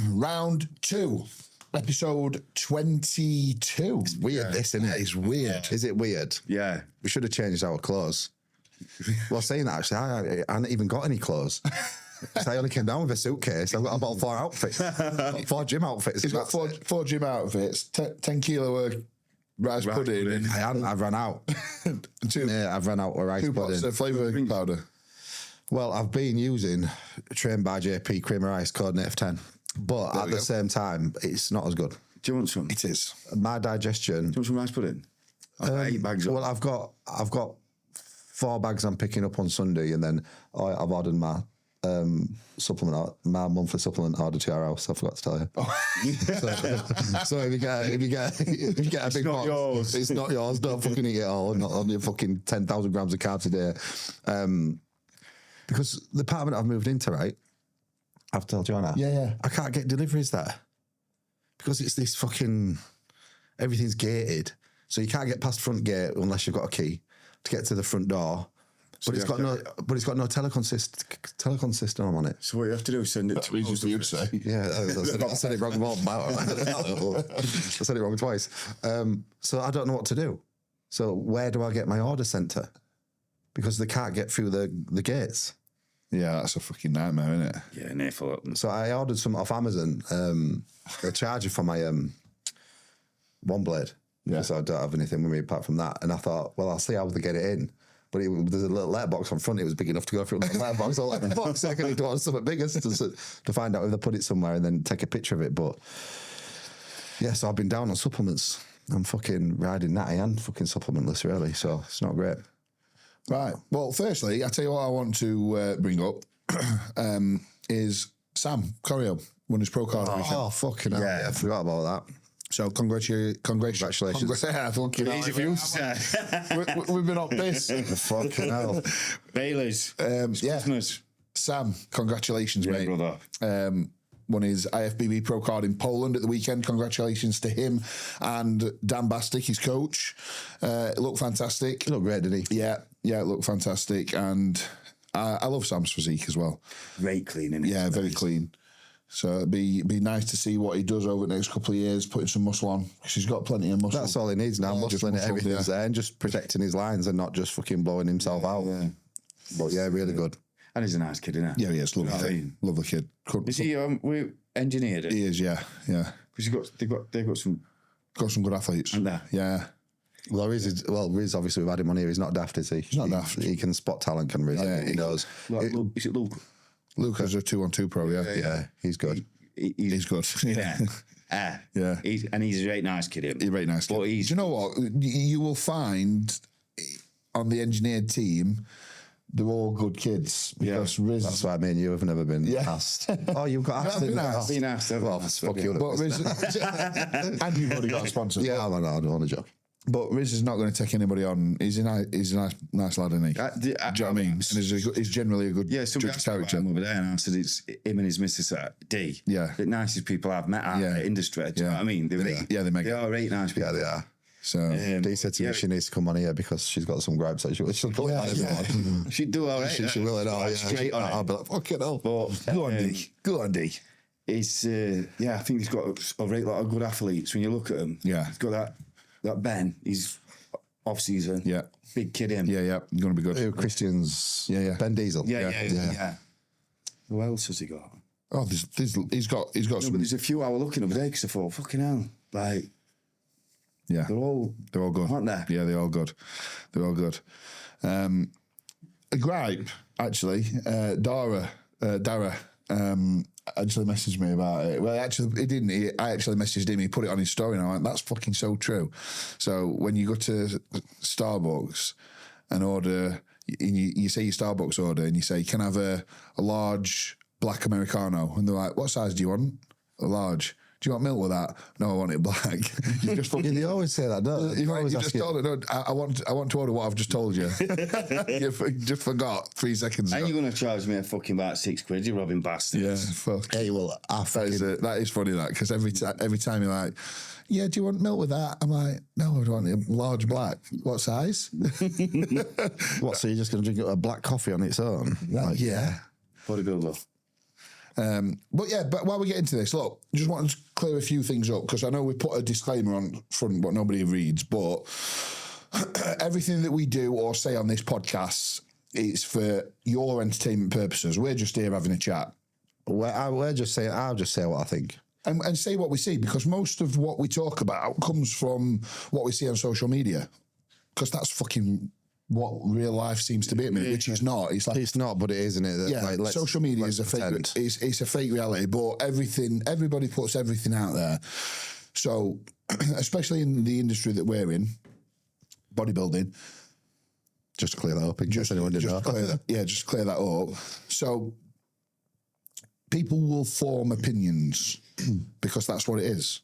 Round 2, episode 22. It's weird, this, isn't it? It's weird. Is it weird? Yeah. We should have changed our clothes. Well, saying that, actually, I hadn't even got any clothes. So I only came down with a suitcase. I've got about 4 outfits. 4 gym outfits. He's got four gym outfits, 10 kilo of rice pudding. I've run out. I've run out of rice 2 pudding. pots of flavour powder. Well, I've been using Trained by JP Cream of Rice Coordinator 10, but at the same time, it's not as good. Do you want some? It is. My digestion. Do you want some rice pudding? I've got 8 bags. Well, I've got 4 bags I'm picking up on Sunday, and then I've ordered my supplement, my monthly supplement order to our house. I forgot to tell you. So if you get a big box, yours. it's not yours. Don't fucking eat it all. Not on your fucking 10,000 grams of carbs a day. Because the apartment I've moved into, right? I've told you, Anna. Yeah. I can't get deliveries there because it's this fucking everything's gated, so you can't get past front gate unless you've got a key to get to the front door. But it's got no telecom system on it. So what you have to do is send it to That's what you'd say. Yeah, I said it wrong more. I said it wrong twice. So I don't know what to do. So where do I get my order sent to? Because they can't get through the gates. Yeah, that's a fucking nightmare, isn't it? Yeah, near full. So I ordered some off Amazon, a charger for my one blade. Yeah. So I don't have anything with me apart from that. And I thought, well, I'll see how they get it in. But there's a little letterbox on front. It was big enough to go through the letterbox. So like, fuck's sake, I need to order something bigger to find out if they put it somewhere and then take a picture of it. But yeah, so I've been down on supplements. I'm fucking riding natty and fucking supplementless, really. So it's not great. Right. Well, firstly, I tell you what I want to bring up is Sam Corio won his pro card. Oh, fucking hell. Yeah, I forgot about that. So congratulations. Easy for you to say. We've been up this. Fucking hell. Bailey's. Yeah. Sam, congratulations, mate. Brother. Won his Ifbb pro card in Poland at the weekend. Congratulations to him and Dan Bastic, his coach. It looked fantastic. He looked great, didn't he? Yeah, it looked fantastic. And I love Sam's physique as well. Very clean, isn't it? Yeah, very clean. So it'd be nice to see what he does over the next couple of years, putting some muscle on, because he's got plenty of muscle. That's all he needs now, muscling it, everything's there, and just protecting his lines and not just fucking blowing himself out. Yeah. But yeah, really good. And he's a nice kid, isn't he? Yeah, he is. Lovely kid. Is he we engineered it? He is, yeah. Because they've got some good athletes. And there. Yeah. Well, Riz, obviously we've had him on here. He's not daft, is he? He's not daft. He can spot talent, can Riz? Yeah, he knows. Is it Luke? Lucas a 2-on-2 pro, yeah. Yeah, he's good. He's good. Yeah. Yeah. He's a very nice kid. He's a very nice kid. But Do you know what? You will find on the engineered team, they're all good kids. Because Riz... That's why me and you have never been asked. Oh, you've got asked. been asked. Been asked. Well, fuck you. But Riz... and you've already got a sponsor. Yeah, I don't want to joke. But Riz is not going to take anybody on. He's a nice lad, isn't he? Do you know what I mean? And he's generally a good character. Over there, and I said it's him and his missus D. Yeah. The nicest people I've met out in the industry. Do you know what I mean? They are 8 nice people. Yeah, they are. So Dee said to me she needs to come on here because she's got some gripes that she'll put on. She'd do all right. She will at all. Straight on I'll be like, fucking hell. But go on, D. Go on, D. He's I think he's got a great lot of good athletes when you look at him. Yeah. He's got that Ben. He's off season. Yeah. Big kid him. Yeah. He's going to be good. Christian's. Yeah. Ben Diesel. Yeah. Who else has he got? Oh, he's got But some. there's a few I were looking over there because I thought, fucking hell, like. Yeah. They're all good, aren't they? Yeah, they're all good. A gripe, actually. Dara actually messaged me about it. Well, actually, he didn't. I actually messaged him. He put it on his story, and I went, "That's fucking so true." So when you go to Starbucks and order, you say your Starbucks order, and you say, "Can I have a large black Americano?" And they're like, "What size do you want?" "A large." "Do you want milk with that?" "No, I want it black." You just fucking. They always say that, don't they? You just told it. No, I want to order what I've just told you. You just forgot 3 seconds ago. And you're going to charge me a fucking about £6, you robbing bastard. Yeah, fuck. Hey, well, That is funny, that, because every time you're like, "Yeah, do you want milk with that?" I'm like, "No, I want a large black." "What size?" What, so you're just going to drink a black coffee on its own? Like, yeah. Bodybuilder. But while we get into this, look, just wanted to clear a few things up because I know we put a disclaimer on front, what nobody reads, but everything that we do or say on this podcast is for your entertainment purposes. We're just here having a chat. We're just saying, I'll just say what I think. And say what we see, because most of what we talk about comes from what we see on social media. Because that's fucking what real life seems to be at me, which is not. It's like It's not, but it is, isn't it? yeah, Like, social media is a fake. It's a fake reality, but everybody puts everything out there. So, especially in the industry that we're in, bodybuilding. Just to clear that up, in case anyone didn't know. Just clear that up. So, people will form opinions because that's what it is.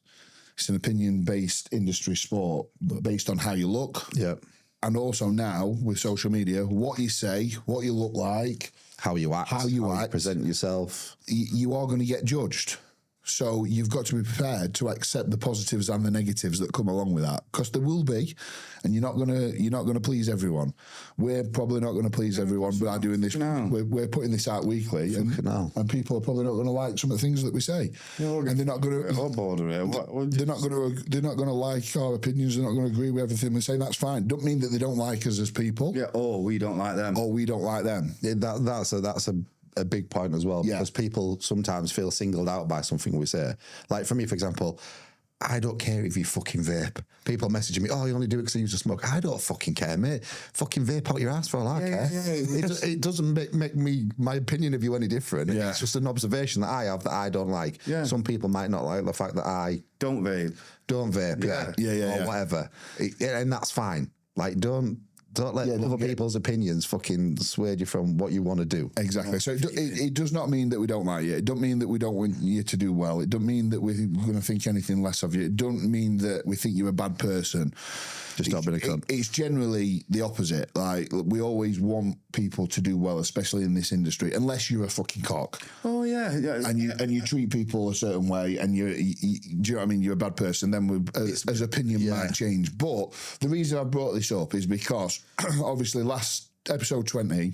It's an opinion-based industry sport based on how you look. Yeah. And also now with social media, what you say, what you look like, How you act, how you present yourself. you are going to get judged. So you've got to be prepared to accept the positives and the negatives that come along with that, because there will be, and you're not gonna please everyone. We're probably not going to please everyone by doing this. We're putting this out weekly, and people are probably not going to like some of the things that we say, and they're not going to. They're not going to like our opinions. They're not going to agree with everything we say. That's fine. Don't mean that they don't like us as people. Yeah. Or we don't like them. Or we don't like them. Yeah, that's a big point as well, because people sometimes feel singled out by something we say. Like for me, for example, I don't care if you fucking vape. People messaging me, oh, you only do it because you used to smoke. I don't fucking care, mate. Fucking vape out your ass for all I care. It doesn't make my opinion of you any different. Yeah. It's just an observation that I have that I don't like. Yeah. Some people might not like the fact that I don't vape. Or whatever. And that's fine. Like, don't let other people's opinions fucking sway you from what you want to do. Exactly. So it does not mean that we don't like you. It don't mean that we don't want you to do well. It don't mean that we're going to think anything less of you. It don't mean that we think you're a bad person. Just stop being a cunt. It's generally the opposite. Like, we always want people to do well, especially in this industry, unless you're a fucking cock. Oh yeah. And you treat people a certain way, and you do you know what I mean? You're a bad person. Then as opinion might change. But the reason I brought this up is because obviously last episode 20,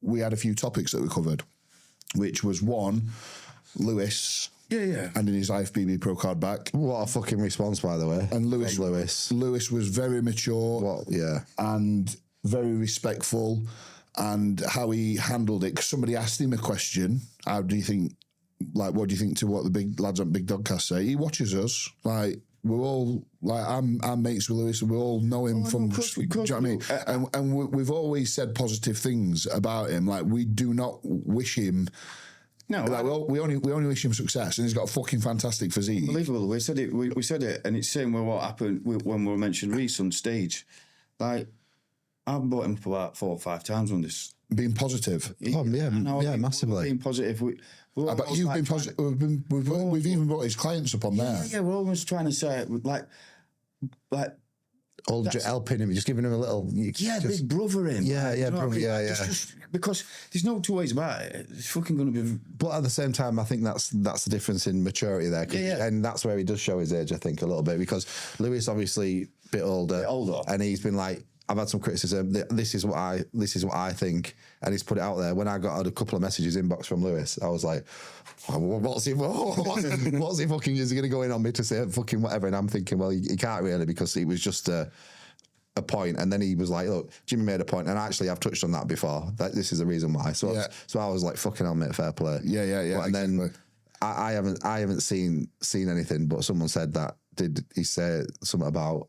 we had a few topics that we covered, which was one, Lewis. Yeah. And in his Ifbb Pro card back. What a fucking response, by the way. And Lewis was very mature. And very respectful, and how he handled it. Because somebody asked him a question. How do you think? Like, what do you think to what the big lads on Big Dogcast say? He watches us. Like, we're all like, I'm mates with Lewis, and we all know him from. Do you know what I mean? And we've always said positive things about him. Like, we do not wish him. No, like, we only wish him success, and he's got a fucking fantastic physique. Unbelievable. We said it. We said it, and it's same with what happened when we mentioned Reece on stage. Like, I've brought him up about 4 or 5 times on this. Being positive. Massively. Being positive. But you've been positive. We've even brought his clients up on there. Yeah, we're always trying to say like. Helping him, just giving him a little... big brother him. Just because there's no two ways about it. It's fucking going to be... But at the same time, I think that's the difference in maturity there. And that's where he does show his age, I think, a little bit. Because Lewis, obviously, a bit older. And he's been like, I've had some criticism. This is what I think. And he's put it out there. When I got a couple of messages inbox from Lewis, I was like, what's he fucking, is he going to go in on me to say fucking whatever? And I'm thinking, well, he can't really, because it was just a point. And then he was like, look, Jimmy made a point, and actually I've touched on that before. This is the reason why. So I was like, fucking hell, mate, fair play. Yeah. And then I haven't seen anything, but someone said that. Did he say something about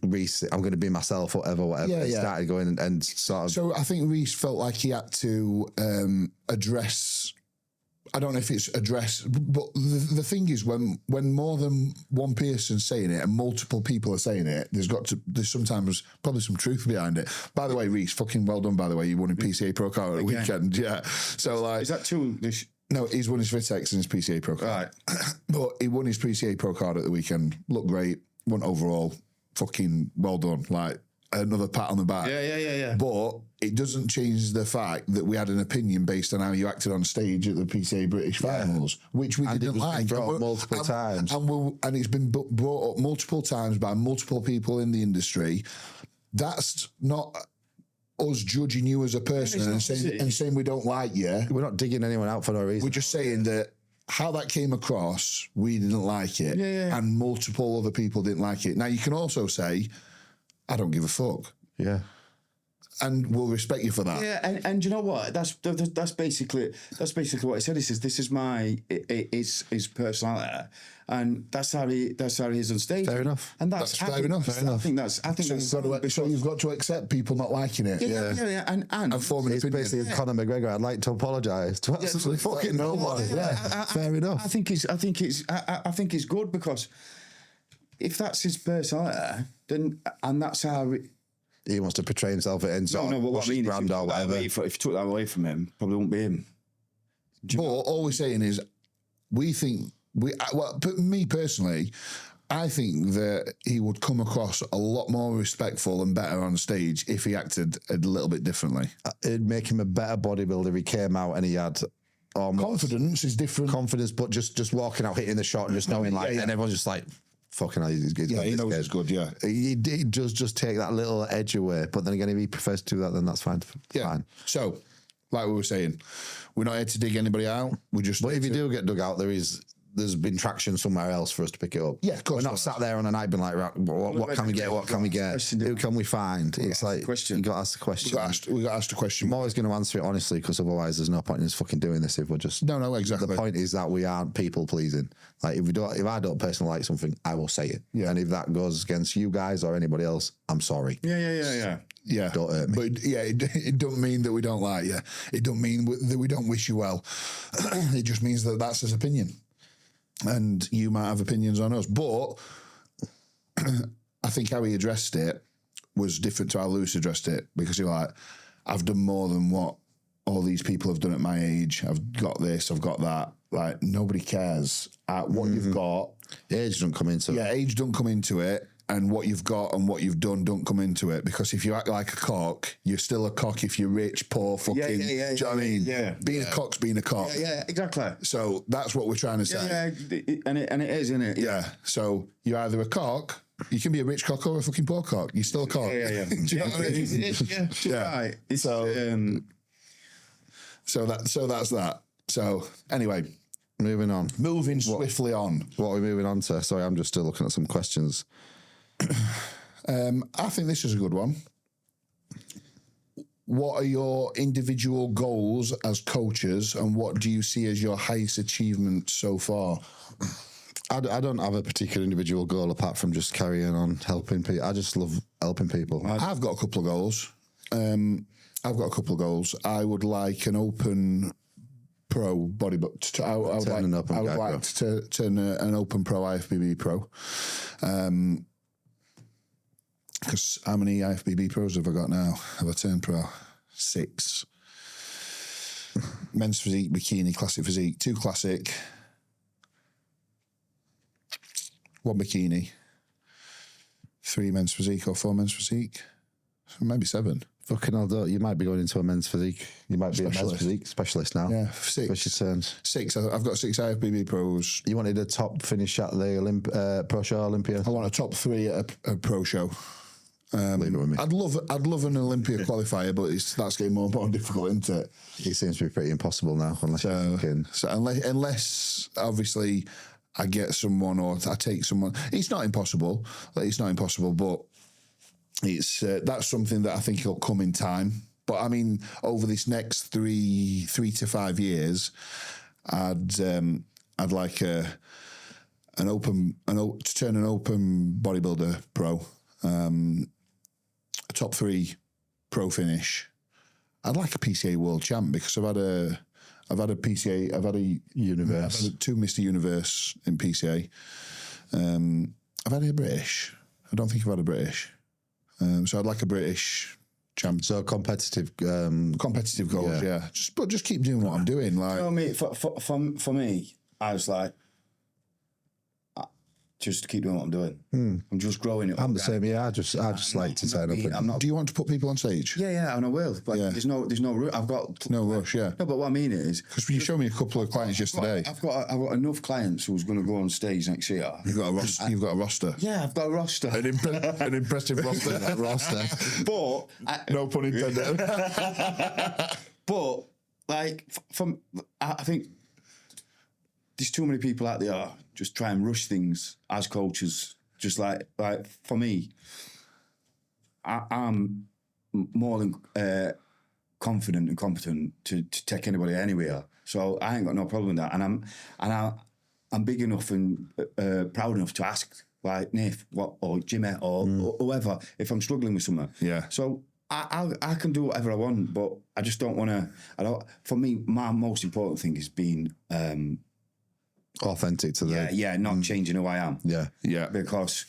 Reece, I'm going to be myself, whatever. He started going and sort of... So I think Reece felt like he had to address... I don't know if it's address, but the thing is, when more than one person's saying it and multiple people are saying it, there's sometimes probably some truth behind it. By the way, Reece, fucking well done, by the way. You won in PCA Pro Card at the weekend. Yeah. So, like... Is that two... No, he's won his Vitex and his PCA Pro Card. Right. But he won his PCA Pro Card at the weekend. Looked great. Won overall. Fucking well done. Like, another pat on the back. Yeah. But it doesn't change the fact that we had an opinion based on how you acted on stage at the PCA British Finals, which we didn't like. Multiple times. And it's been brought up multiple times by multiple people in the industry. That's not us judging you as a person and saying we don't like you. We're not digging anyone out for no reason. We're just saying that how that came across, we didn't like it, and multiple other people didn't like it. Now you can also say, I don't give a fuck. Yeah. And we'll respect you for that. Yeah, and you know what? That's basically what he said. He says this is his personality, and that's how he is on stage. Fair enough. And that's fair enough. I think that's. So you've got to accept people not liking it. Yeah. And forming it's opinion. basically Conor McGregor. I'd like to apologise to absolutely fucking nobody. Fair enough. I think it's good because if that's his personality, then and that's how. He wants to portray himself at end. No, but what I mean is, brand or whatever. if you took that away from him, probably wouldn't be him. But all we're saying is, me personally, I think that he would come across a lot more respectful and better on stage if he acted a little bit differently. It'd make him a better bodybuilder if he came out and he had confidence is different. Confidence, but just walking out, hitting the shot, and just knowing and everyone's just like, fucking hell, he's good. Yeah, he knows he's good. Yeah, he does just take that little edge away. But then again, if he prefers to do that, then that's fine. Yeah. Fine. So, like we were saying, we're not here to dig anybody out. But if you do get dug out, there's been traction somewhere else for us to pick it up. Yeah, of course. We're not sat there on a night being like, right, what can we get? What can we get? Who can we find? It's like, you got to ask the question. We got asked a question. I'm always going to answer it honestly, because otherwise there's no point in us fucking doing this if we're just... No, exactly. The point is that we aren't people pleasing. Like, if I don't personally like something, I will say it. Yeah. And if that goes against you guys or anybody else, I'm sorry. Yeah. Don't hurt me. But yeah, it don't mean that we don't like you. It don't mean that we don't wish you well. It just means that that's his opinion. And you might have opinions on us. But I think how he addressed it was different to how Lewis addressed it, because he was like, I've done more than what all these people have done at my age. I've got this, I've got that. Like, nobody cares. What you've got. Age don't come into it. Yeah, age don't come into it. And what you've got and what you've done don't come into it. Because if you act like a cock, you're still a cock if you're rich, poor, fucking... do you know what I mean? Yeah. Being a cock's being a cock. Yeah, exactly. So that's what we're trying to say. Yeah, and it is, isn't it? Yeah. So you're either a cock, you can be a rich cock or a fucking poor cock. You're still a cock. Yeah. Do you know what I mean? Yeah. Right. So that's that. So anyway... Moving on. Moving swiftly on. What are we moving on to? Sorry, I'm just still looking at some questions. I think this is a good one. What are your individual goals as coaches, and what do you see as your highest achievement so far? I don't have a particular individual goal apart from just carrying on helping people. I just love helping people. I've got a couple of goals. I would like an open pro bodybuilder. I would like to turn an open pro IFBB pro. Because how many IFBB pros have I got now? Have I turned pro? 6. Men's physique, bikini, classic physique. 2 classic. 1 bikini. 3 men's physique or 4 men's physique. Maybe 7. Fucking hell, you might be going into a men's physique. You might be a men's physique specialist now. Yeah, 6. What's your turns? 6. I've got 6 IFBB pros. You wanted a top finish at the Pro Show Olympia? I want a top 3 at a pro show. Leave it with me. I'd love an Olympia qualifier, but that's getting more and more difficult, isn't it? It seems to be pretty impossible now, unless obviously I get someone or I take someone. It's not impossible, but it's that's something that I think will come in time. But I mean, over this next 3 to 5 years, I'd like to turn an open bodybuilder pro, a top 3 pro finish. I'd like a PCA world champ, because I've had a PCA, I've had a universe, I've had 2 Mr. Universe in PCA. I've had a British. I don't think I've had a British. So I'd like a British champ. So competitive goals, yeah. Just keep doing what I'm doing. Like, for me, I was like, just to keep doing what I'm doing. I'm just growing it. I'm the same. Yeah, I just like to turn up. And, Do you want to put people on stage? Yeah, and I will. But there's no I've got no rush. Yeah. No, but what I mean is, because you showed me a couple of clients yesterday. I've got enough clients who's going to go on stage next year. You've got a roster. Yeah, I've got a roster. An impressive roster. But no pun intended. But like, I think there's too many people out there just try and rush things as coaches. Just like for me, I'm more than confident and competent to take anybody anywhere. So I ain't got no problem with that. And I'm big enough and proud enough to ask like Nif, or Jimmy or whoever if I'm struggling with something. Yeah. So I can do whatever I want, but I just don't want to. For me, my most important thing is being authentic to the not changing who I am. Yeah. Because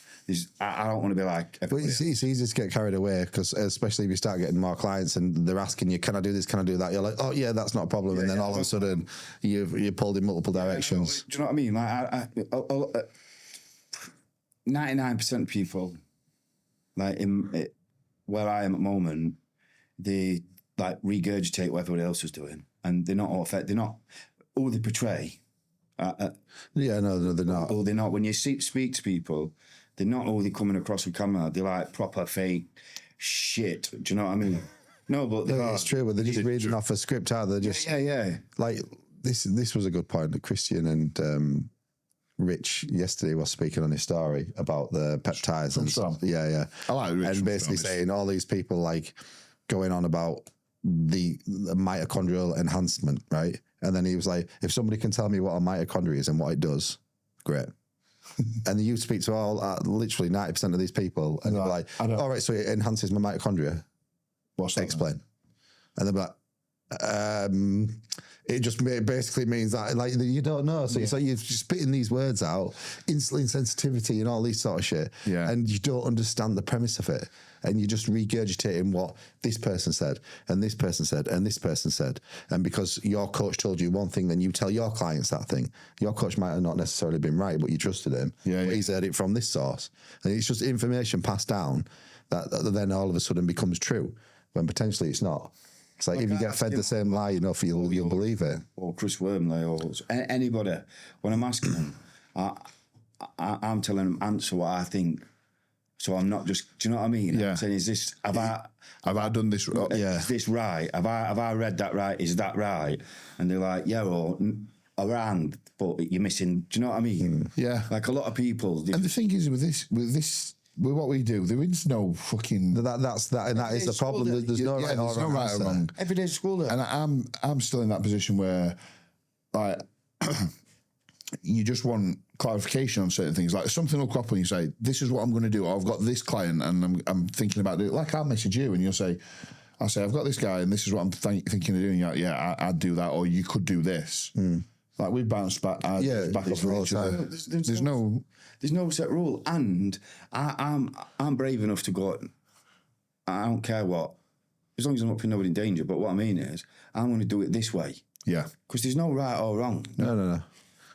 I don't want to be like. But it's easy to get carried away because, especially if you start getting more clients and they're asking you, "Can I do this? Can I do that?" You're like, "Oh yeah, that's not a problem," and then all of a sudden you're pulled in multiple directions. Do you know what I mean? Like 99% of people, like where I am at the moment, they like regurgitate what everybody else is doing, and they're not who they portray. No, they're not. Or they're not. When you speak to people, they're not all they're coming across with camera. They're like proper fake shit. Do you know what I mean? No, but it's true. But they're just reading off a script, are they? Just Like this was a good point that Christian and Rich yesterday was speaking on his story about the peptides and stuff. Yeah. I like Rich, and basically saying all these people like going on about the mitochondrial enhancement, right? And then he was like, if somebody can tell me what a mitochondria is and what it does, great. And you speak to literally 90% of these people, and they're like, all right, so it enhances my mitochondria. What's that? Explain. And they're like, it just basically means that like you don't know. So it's like you're spitting these words out, insulin sensitivity and all these sort of shit, and you don't understand the premise of it. And you're just regurgitating what this person said, and this person said, and this person said. And because your coach told you one thing, then you tell your clients that thing. Your coach might have not necessarily been right, but you trusted him. But he's heard it from this source. And it's just information passed down that then all of a sudden becomes true, when potentially it's not. It's like if you get fed the same lie enough, you'll believe it. Or Chris Wormley or anybody. When I'm asking them, I'm telling them answer what I think. So I'm not just, do you know what I mean? Yeah. I'm saying, have I done this right? Is this right? Have I read that right? Is that right? And they're like, yeah, or around, but you're missing, do you know what I mean? Yeah. Like a lot of people. And the thing is with what we do, there is no fucking. That's that is the problem. There's no right or wrong. Every day school day. And I'm still in that position where, like, you just want clarification on certain things. Like something will crop up and you say, "This is what I'm going to do." Or, I've got this client and I'm thinking about doing it. Like I'll message you and you'll say, "I'll say I've got this guy and this is what I'm thinking of doing." You're like, "Yeah, I'd do that," or "You could do this." Like we bounce back. Back off all the each other. There's no set rule, and I'm brave enough to go. I don't care what, as long as I'm not putting nobody in danger. But what I mean is, I'm going to do it this way. Yeah, because there's no right or wrong. No.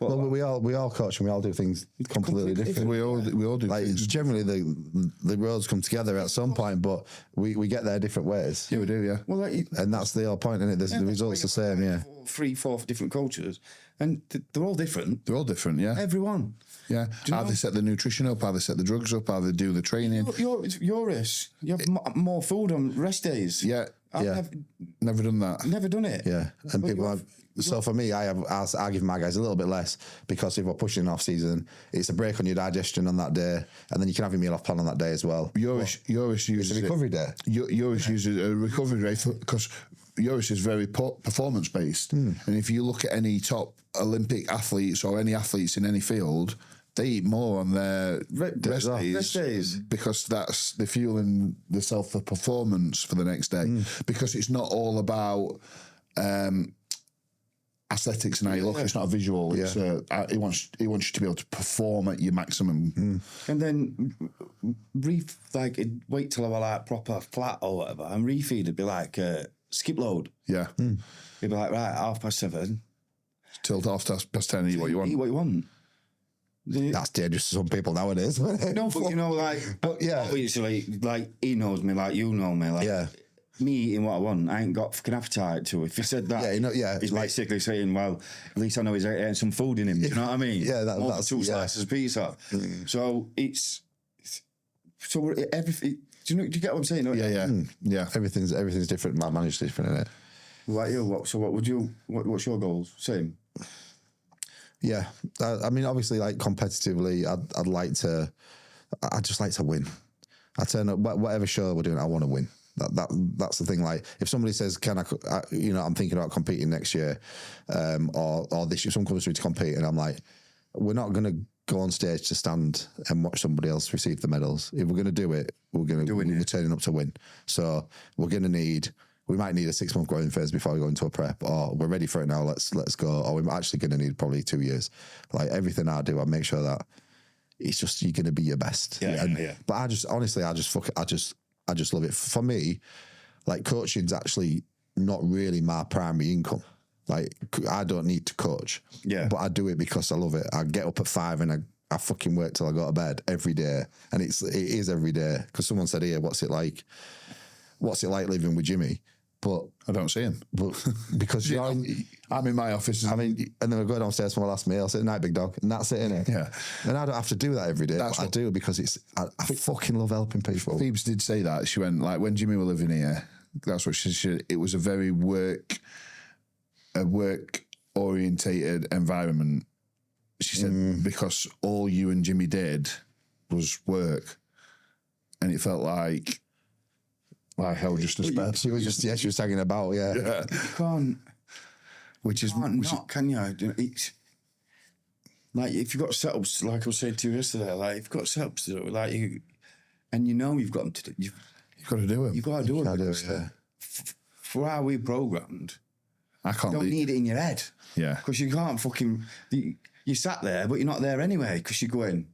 Well, we all coach and we all do things completely different. We all do. Like things. Generally, the roads come together at some point, but we get there different ways. Yeah, we do. Yeah. Well, and that's the whole point, isn't it? The results the same. Yeah. 3-4 different cultures, and they're all different. They're all different. Yeah. Everyone. Yeah. How they set the nutrition up, how they set the drugs up, how they do the training. You're risk. You have more food on rest days. Yeah. I've never done that. Never done it. Yeah. And people have. So for me, I give my guys a little bit less because if we're pushing off season, it's a break on your digestion on that day, and then you can have your meal off plan on that day as well. Yours uses a recovery day. Yours uses a recovery day because yours is very performance based, and if you look at any top Olympic athletes or any athletes in any field, they eat more on their rest days because they're fueling themselves for performance for the next day. Because it's not all about aesthetics and how you look. It's not a visual. It's he wants you to be able to perform at your maximum. And then wait till I was like proper flat or whatever, and refeed it'd be like skip load. Yeah. It'd be like, right, 7:30 till 10:30, eat what you want. Eat what you want. That's dangerous to some people nowadays. No, but you know, like, But yeah. obviously, like he knows me, like you know me, like Yeah. me eating what I want, I ain't got fucking appetite to. If he said that, Yeah, you know, yeah. he's basically saying, well, at least I know he's eating some food in him. Do you know what I mean? Yeah, that's two yeah. slices of pizza. So everything. Do you get what I'm saying? Yeah. Everything's different. My manager's different, isn't it? Like you, what's your goals? Same. Yeah, I mean, obviously, like competitively, I'd like to. I just like to win. I turn up whatever show we're doing. I want to win. That's the thing. Like, if somebody says, "Can I?" I'm thinking about competing next year, or this year. Someone comes through to compete, and I'm like, we're not going to go on stage to stand and watch somebody else receive the medals. If we're going to do it, we're turning up to win. So we're going to we might need a 6-month growing phase before we go into a prep, or we're ready for it now. Let's go. Or we're actually going to need probably 2 years. Like, everything I do, I make sure that it's just, you're going to be your best. Yeah. But I just love it. For me, like, coaching's actually not really my primary income. Like, I don't need to coach. Yeah. But I do it because I love it. I get up at 5 and I fucking work till I go to bed every day. And it is every day. Because someone said, here, what's it like living with Jimmy? But I don't see him. But because I'm in my office. I mean, and then I go downstairs for my last meal. I say, night, big dog. And that's it, innit? Yeah. And I don't have to do that every day. But I do because I fucking love helping people. Phoebes did say that. She went, like, when Jimmy were living here, that's what she said. It was a very work orientated environment. She said, because all you and Jimmy did was work. And it felt like hell just a spare. She was tagging about, yeah. You can't. Can you? It's like, if you've got setups, like I was saying to you yesterday, like, if you've got setups to do, like, and you know you've got them to do, you've got to do it. You've got to do it. Yeah. For how we programmed, I can't. You don't need it in your head. Yeah. Because you can't fucking. You sat there, but you're not there anyway. Because you're going.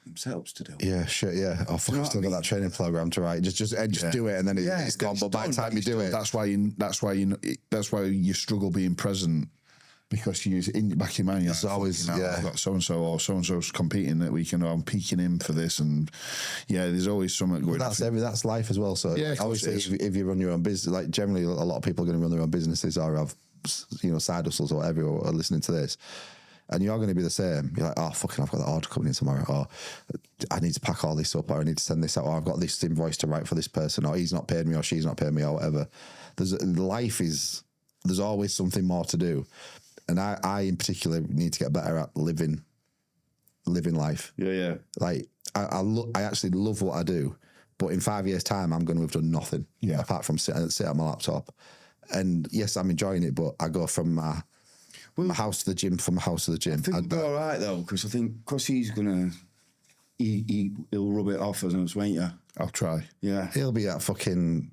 Themselves to do. Yeah, shit, yeah. Oh, fuck, I've still got that training program to write. Just do it, and then it's gone. But by the time you do it, that's why you struggle being present, because you in the back of your mind, it's always I've got so and so, or so and so's competing that weekend, or I'm peaking in for this, and there's always something going. That's life as well. So obviously, if you run your own business, like, generally a lot of people are going to run their own businesses or have side hustles or whatever, or are listening to this. And you're going to be the same. You're like, oh, fucking, I've got that order coming in tomorrow. Or I need to pack all this up, or I need to send this out, or I've got this invoice to write for this person, or he's not paid me, or she's not paid me, or whatever. There's always something more to do. And I in particular need to get better at living life. Yeah. Like, I actually love what I do, but in 5 years' time, I'm going to have done nothing apart from sit on my laptop. And yes, I'm enjoying it, but I go from my house to the gym, from my house to the gym. I think we'll be all right, though, because I think he's going to... He'll rub it off us, won't you? I'll try. Yeah. He'll be at fucking...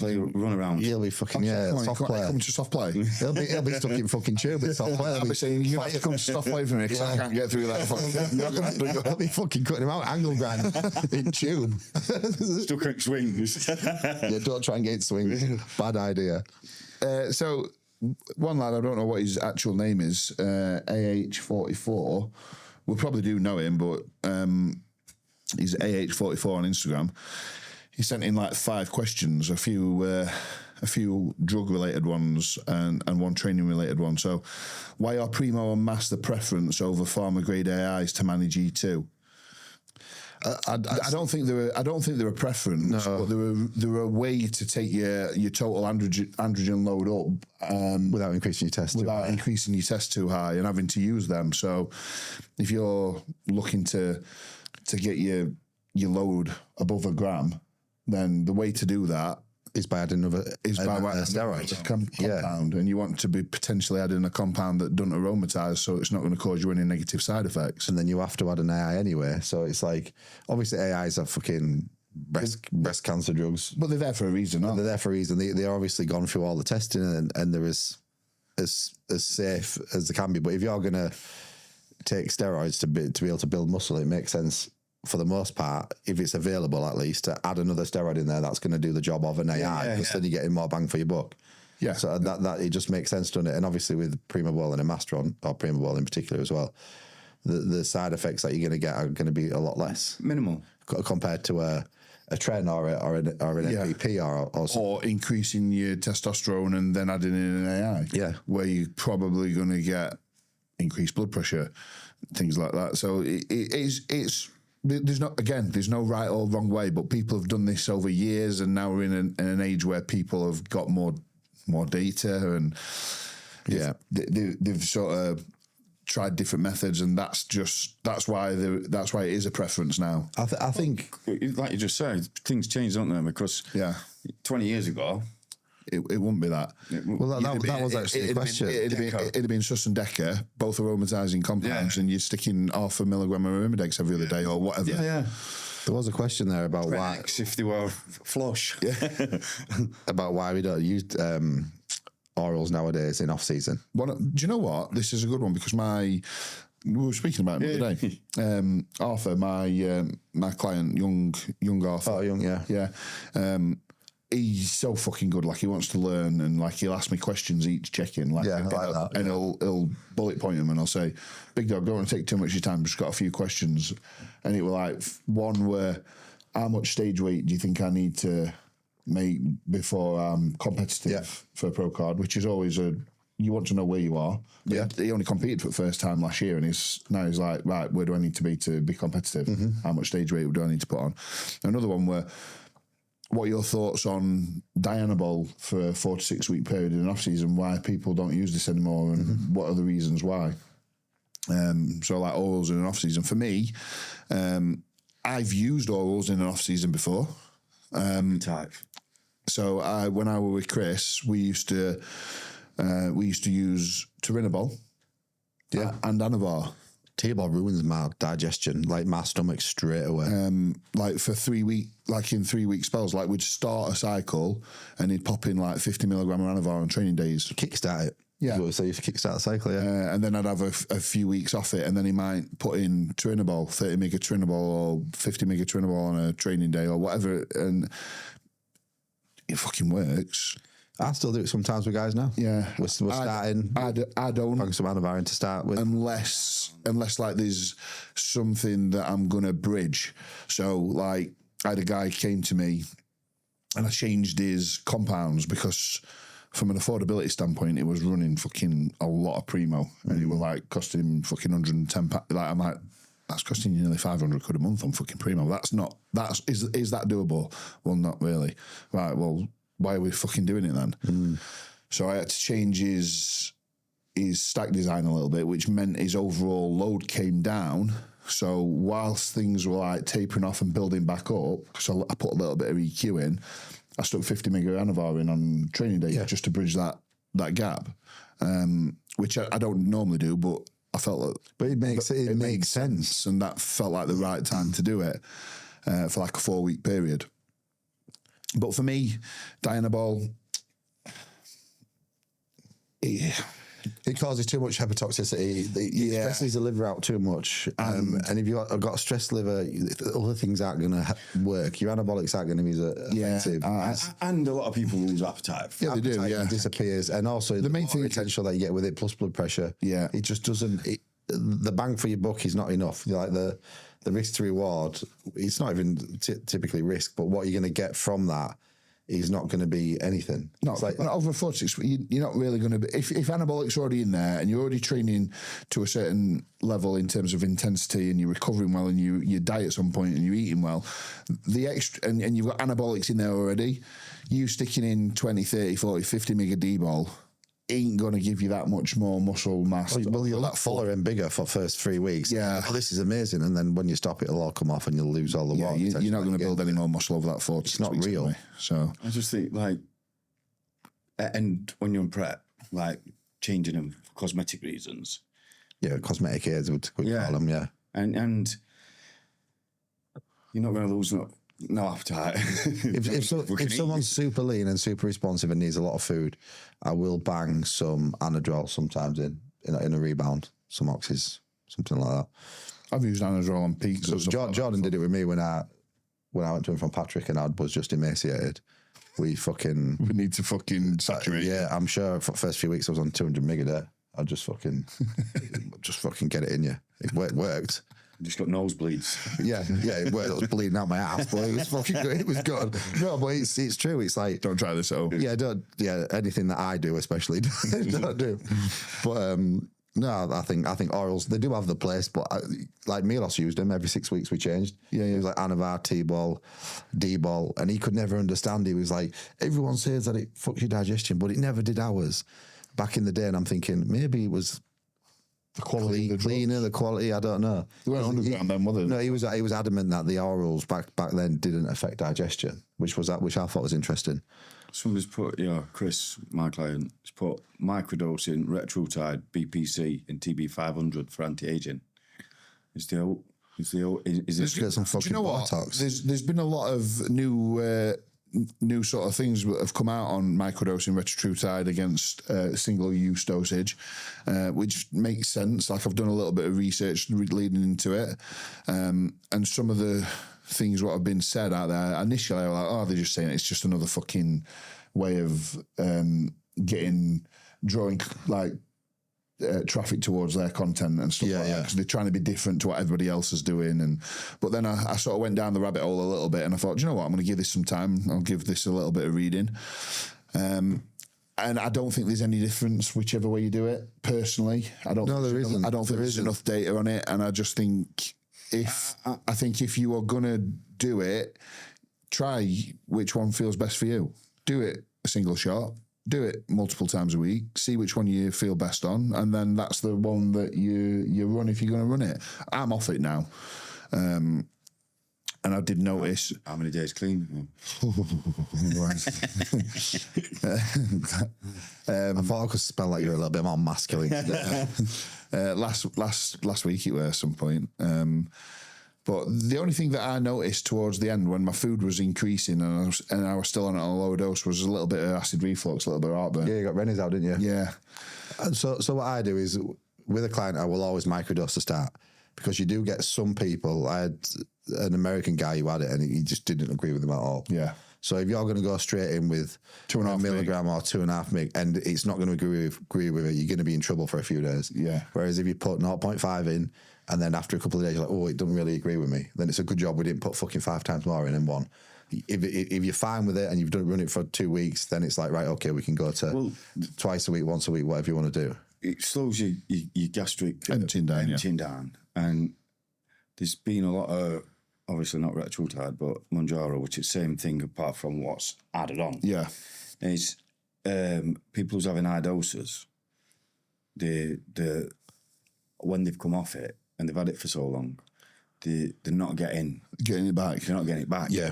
run around. He'll be fucking, soft play. Come to soft play. He'll be stuck in fucking tube with soft play. I'll be saying, you have to come to soft play for me, because I can't get through that fucking... I'll be fucking cutting him out, angle grind in tube. Stuck at swings. Yeah, don't try and get swings. Bad idea. So... one lad, I don't know what his actual name is, AH44. We probably do know him, but he's AH44 on Instagram. He sent in like 5 questions, a few drug-related ones and one training-related one. So, why are Primo and Mass the preference over pharma-grade AIs to manage E2? I don't think they're a preference, but they're a way to take your total androgen load up without increasing your test too high and having to use them. So if you're looking to get your load above a gram, then the way to do that is by adding another steroid compound, and you want to be potentially adding a compound that doesn't aromatize, so it's not going to cause you any negative side effects. And then you have to add an AI anyway, so it's like, obviously AIs are fucking breast cancer drugs, but they're there for a reason. Aren't they? They're there for a reason. They're obviously gone through all the testing, and they're as safe as they can be. But if you're going to take steroids to be able to build muscle, it makes sense, for the most part, if it's available at least, to add another steroid in there that's going to do the job of an AI, because then you're getting more bang for your buck. Yeah. So that it just makes sense, doesn't it? And obviously with Primo Ball and a Mastron, or Primo Ball in particular as well, the side effects that you're going to get are going to be a lot less Minimal. compared to a tren or an MVP or increasing your testosterone and then adding in an AI. Yeah. Where you're probably going to get increased blood pressure, things like that. So there's no right or wrong way, but people have done this over years, and now we're in an age where people have got more data, and they've sort of tried different methods, and that's why it is a preference now. I think, like you just said, things change, don't they? Because 20 years ago, it wouldn't be that. Well, that was actually the question. It'd have been Sus and Deca, both aromatizing compounds, and you're sticking half a milligram of Arimidex every other day or whatever. Yeah. There was a question there about why, if they were flush. about why we don't use orals nowadays in off season. Do you know what? This is a good one because we were speaking about it the other day. Arthur, my client, young Arthur. Oh, young, yeah. He's so fucking good. Like, he wants to learn, and like, he'll ask me questions each check-in. Like, I like that. And he'll bullet point them, and I'll say, "Big dog, don't want to take too much of your time. Just got a few questions." And it was like one where, how much stage weight do you think I need to make before I'm competitive for a pro card? Which is always you want to know where you are. Yeah. He only competed for the first time last year, and now he's like, right, where do I need to be competitive? Mm-hmm. How much stage weight do I need to put on? Another one where, what are your thoughts on Dianabol for a 4 to 6 week period in an off season? Why people don't use this anymore, and what are the reasons why? So like orals in an off season. For me, I've used orals in an off season before. So when I was with Chris, we used to use Turinabol, and Anavar. T-ball ruins my digestion, like my stomach straight away. Like for 3 week, like in 3 week spells, like we'd start a cycle and he'd pop in like 50 milligram of Anavar on training days. Kickstart it. Yeah. So you kickstart the cycle, yeah. And then I'd have a few weeks off it, and then he might put in Turinabol, 30 mega Turinabol or 50 mega Turinabol on a training day or whatever, and it fucking works. I still do it sometimes with guys now. Yeah. We're starting. I don't. Putting some Anavar in to start with. Unless like there's something that I'm going to bridge. So like I had a guy came to me and I changed his compounds because from an affordability standpoint, it was running fucking a lot of Primo, and it was like costing him fucking 110. Like I'm like, that's costing you nearly 500 quid a month on fucking Primo. Is that doable? Well, not really. Right. Well, why are we fucking doing it then? So I had to change his stack design a little bit, which meant his overall load came down. So whilst things were like tapering off and building back up, because I put a little bit of EQ in, I stuck 50 mega Anavar in on training day just to bridge that gap, which I don't normally do, but I felt like... But it makes sense. And that felt like the right time to do it for like a 4 week period. But for me, Dianabol... It causes too much hepatotoxicity. It stresses the liver out too much. And if you've got a stressed liver, other things aren't going to work. Your anabolics aren't going to be as effective. And a lot of people lose appetite. Yeah, they do, Appetite disappears. And also the main potential that you get with it, plus blood pressure. Yeah. It just doesn't... the bang for your buck is not enough. Like the risk to reward, it's not even typically risk, but what you're going to get from that is not going to be anything. No, it's like over 46, you're not really going to be... If anabolic's already in there and you're already training to a certain level in terms of intensity and you're recovering well and you diet at some point and you're eating well, the extra... And you've got anabolics in there already, you sticking in 20, 30, 40, 50 mega D-ball ain't going to give you that much more muscle mass. Well, you'll look fuller and bigger for the first 3 weeks. Yeah. Oh, this is amazing. And then when you stop, it'll all come off and you'll lose all the water. You're not going to build any more muscle over that 4 to 6 It's not weeks real. Anyway, so I just think, like, and when you're in prep, like, changing them for cosmetic reasons. Yeah, cosmetic aids, we'd call them, yeah. And you're not going to lose no appetite. If someone's super lean and super responsive and needs a lot of food, I will bang some Anadrol sometimes in a rebound, some oxys, something like that. I've used Anadrol on peaks. Jordan did it with me when I went to him from Patrick and I was just emaciated. We need to fucking saturate. Yeah, I'm sure for the first few weeks I was on 200 mg a day. I just fucking just fucking get it in you. It worked. Just got nosebleeds. Yeah, it worked. I was bleeding out my ass, but it was fucking good. It was good. No, but it's true. It's like, Don't try this at home. yeah, anything that I do, especially, don't do. But no, I think orals, they do have the place, but like Milos used them every 6 weeks. We changed. Yeah, he was like Anavar, T-ball, D-ball, and he could never understand. He was like, everyone says that it fucks your digestion, but it never did ours back in the day. And I'm thinking maybe it was the quality, cleaner, the quality. I don't know. They weren't underground then, were they? No, he was adamant that the orals back then didn't affect digestion, which I thought was interesting. Somebody's put, Chris, my client, has put microdosing, retrotide, BPC, and TB500 for anti-aging. Is it? Let's get some fucking Do you know what? Botox. There's been a lot of new sort of things that have come out on microdosing retatrutide against single-use dosage, which makes sense. Like, I've done a little bit of research leading into it, and some of the things what have been said out there, initially I was like, oh, they're just saying it's just another fucking way of drawing like traffic towards their content and stuff like that, because they're trying to be different to what everybody else is doing. But then I sort of went down the rabbit hole a little bit, and I thought, do you know what, I'm going to give this some time. I'll give this a little bit of reading. And I don't think there's any difference whichever way you do it, personally. I don't think there's enough data on it, and I just think if you are gonna do it, try which one feels best for you. Do it a single shot, do it multiple times a week, see which one you feel best on, and then that's the one that you run if you're gonna run it. I'm off it now. And I did notice... How many days clean? I thought I could smell like you're a little bit more masculine. Last week it was at some point. But the only thing that I noticed towards the end, when my food was increasing and I was still on it on a lower dose, was a little bit of acid reflux, a little bit of heartburn. Yeah, you got Rennies out, didn't you? Yeah. And so what I do is, with a client, I will always microdose to start, because you do get some people. I had an American guy who had it, and he just didn't agree with him at all. Yeah. So if you're going to go straight in with 2.5 milligram or 2.5 mg, and it's not going to agree with it, you're going to be in trouble for a few days. Yeah. Whereas if you put 0.5 in, and then after a couple of days, you're like, oh, it doesn't really agree with me, then it's a good job we didn't put fucking 5 times more in one. If you're fine with it and you've run it for 2 weeks, then it's like, right, okay, we can go to twice a week, once a week, whatever you want to do. It slows your gastric emptying down. And there's been a lot of, obviously not retrotide, but Mounjaro, which is the same thing apart from what's added on. Yeah. Is people who's having high doses, when they've come off it and they've had it for so long, they're not getting it back. They're not getting it back. Yeah.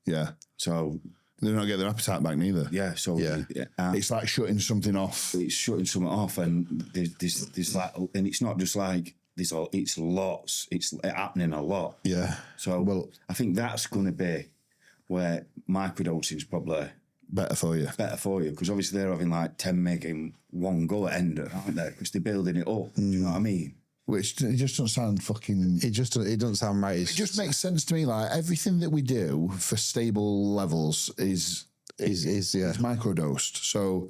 Yeah. So they're not getting their appetite back neither. Yeah. So it's like shutting something off. It's shutting something off, and there's like, and it's not just like this. It's lots. It's happening a lot. Yeah. So I think that's going to be where microdosing is probably better for you, because obviously they're having like 10 meg in one go at end, aren't they? Because they're building it up. Do you know what I mean? Which it just doesn't sound fucking... It doesn't sound right. It just makes sense to me. Like, everything that we do for stable levels is microdosed. So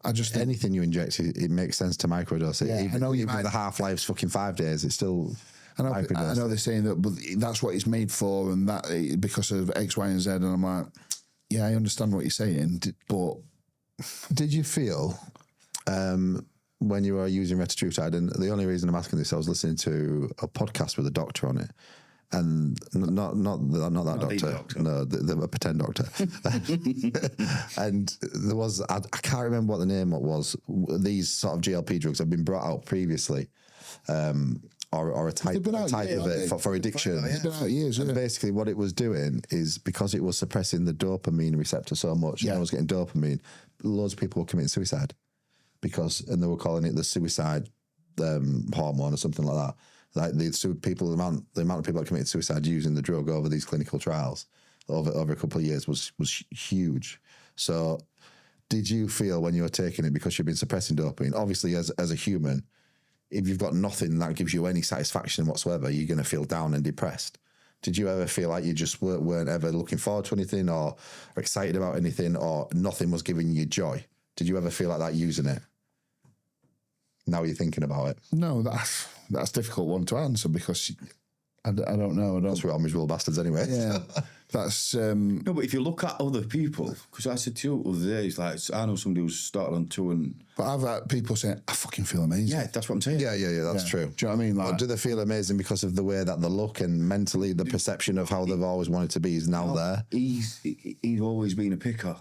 I just think... Anything you inject, it makes sense to microdose it. Yeah, I know even the half-life's fucking 5 days, it's still... I know they're saying that, but that's what it's made for, and that because of X, Y, and Z. And I'm like, yeah, I understand what you're saying, but did you feel when you were using retatrutide? And the only reason I'm asking this, I was listening to a podcast with a doctor on it, and not that doctor, no, the pretend doctor. And there was, I can't remember what the name was. These sort of GLP drugs have been brought out previously. Or a type of it for addiction. It's been out years, and basically what it was doing is, because it was suppressing the dopamine receptor so much, and I was getting dopamine, loads of people were committing suicide and they were calling it the suicide hormone or something like that. Like the amount of people that committed suicide using the drug over these clinical trials over a couple of years was huge. So did you feel when you were taking it, because you've been suppressing dopamine, obviously as a human, if you've got nothing that gives you any satisfaction whatsoever, you're going to feel down and depressed. Did you ever feel like you just weren't ever looking forward to anything or excited about anything, or nothing was giving you joy? Did you ever feel like that using it? Now you're thinking about it. No, that's a difficult one to answer because I don't know. That's we're all miserable bastards anyway. Yeah, that's No, but if you look at other people, because I said to you the other day, it's like, I know somebody who's started on tour and... But I've had people saying, I fucking feel amazing. Yeah, that's what I'm saying. Yeah, that's true. Do you know what I mean? But Like, do they feel amazing because of the way that they look and mentally the perception of how they've always wanted to be is now there? He's always been a picker.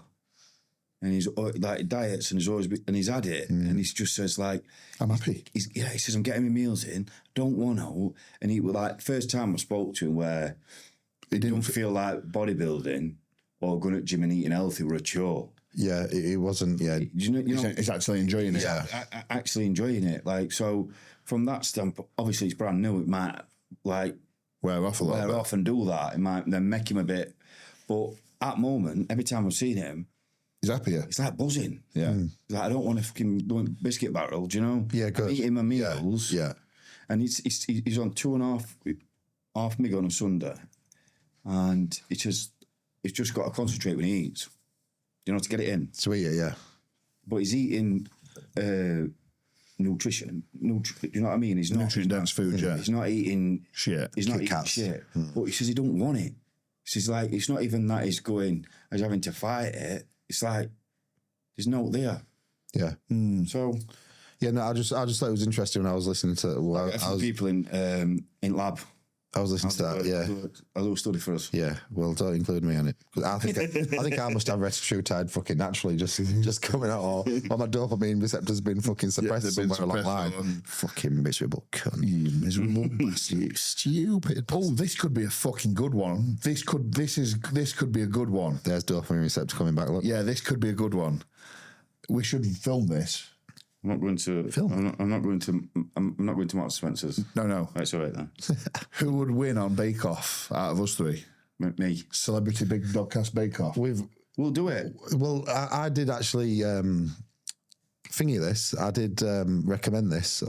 And he's like diets and he's always been, and he's had it. And he just says like... I'm happy. He says, I'm getting my meals in. Don't want to. And he was like, first time I spoke to him where he didn't feel like bodybuilding or going to gym and eating healthy were a chore. Yeah, it wasn't. Yeah, You know, He's actually enjoying it. Yeah. actually enjoying it. Like, so from that standpoint, obviously it's brand new. It might like Wear off a little wear bit. off and do that. It might then make him a bit. But at the moment, every time I've seen him, He's happier. it's like buzzing. Yeah. It's like, I don't want to fucking do a biscuit barrel, do you know? Yeah, good. I'm eating my meals. yeah. And he's on 2.5 mig on a Sunday. And it's just got to concentrate when he eats. You know, to get it in. Sweet, yeah. But he's eating nutrition. You know what I mean? He's not Nutrient-dense food, yeah. He's not eating Shit. He's not Kit eating Kats. shit. But he says he don't want it. He says like it's not even that he's having to fight it. It's like there's no there. Yeah. So Yeah, no, I just thought it was interesting when I was listening to a few people in lab. I was listening to that, yeah. A little study for us. Yeah, well, don't include me on it. 'Cause I think I must have rexatrutide fucking naturally just coming out, or my dopamine receptors been fucking suppressed they've been somewhere along the suppressed line. Fucking miserable cunt. You miserable bastard. You stupid. Oh, this could be a fucking good one. This could be a good one. There's dopamine receptor coming back. Look, Yeah, this could be a good one. We should film this. I'm not going to Film. I'm not going to Marks Spencer's. No. That's all right then. Who would win on Bake Off out of us three? Me. Celebrity Big Dogcast Bake Off. We'll do it. well, I did actually thingy this. I did recommend this,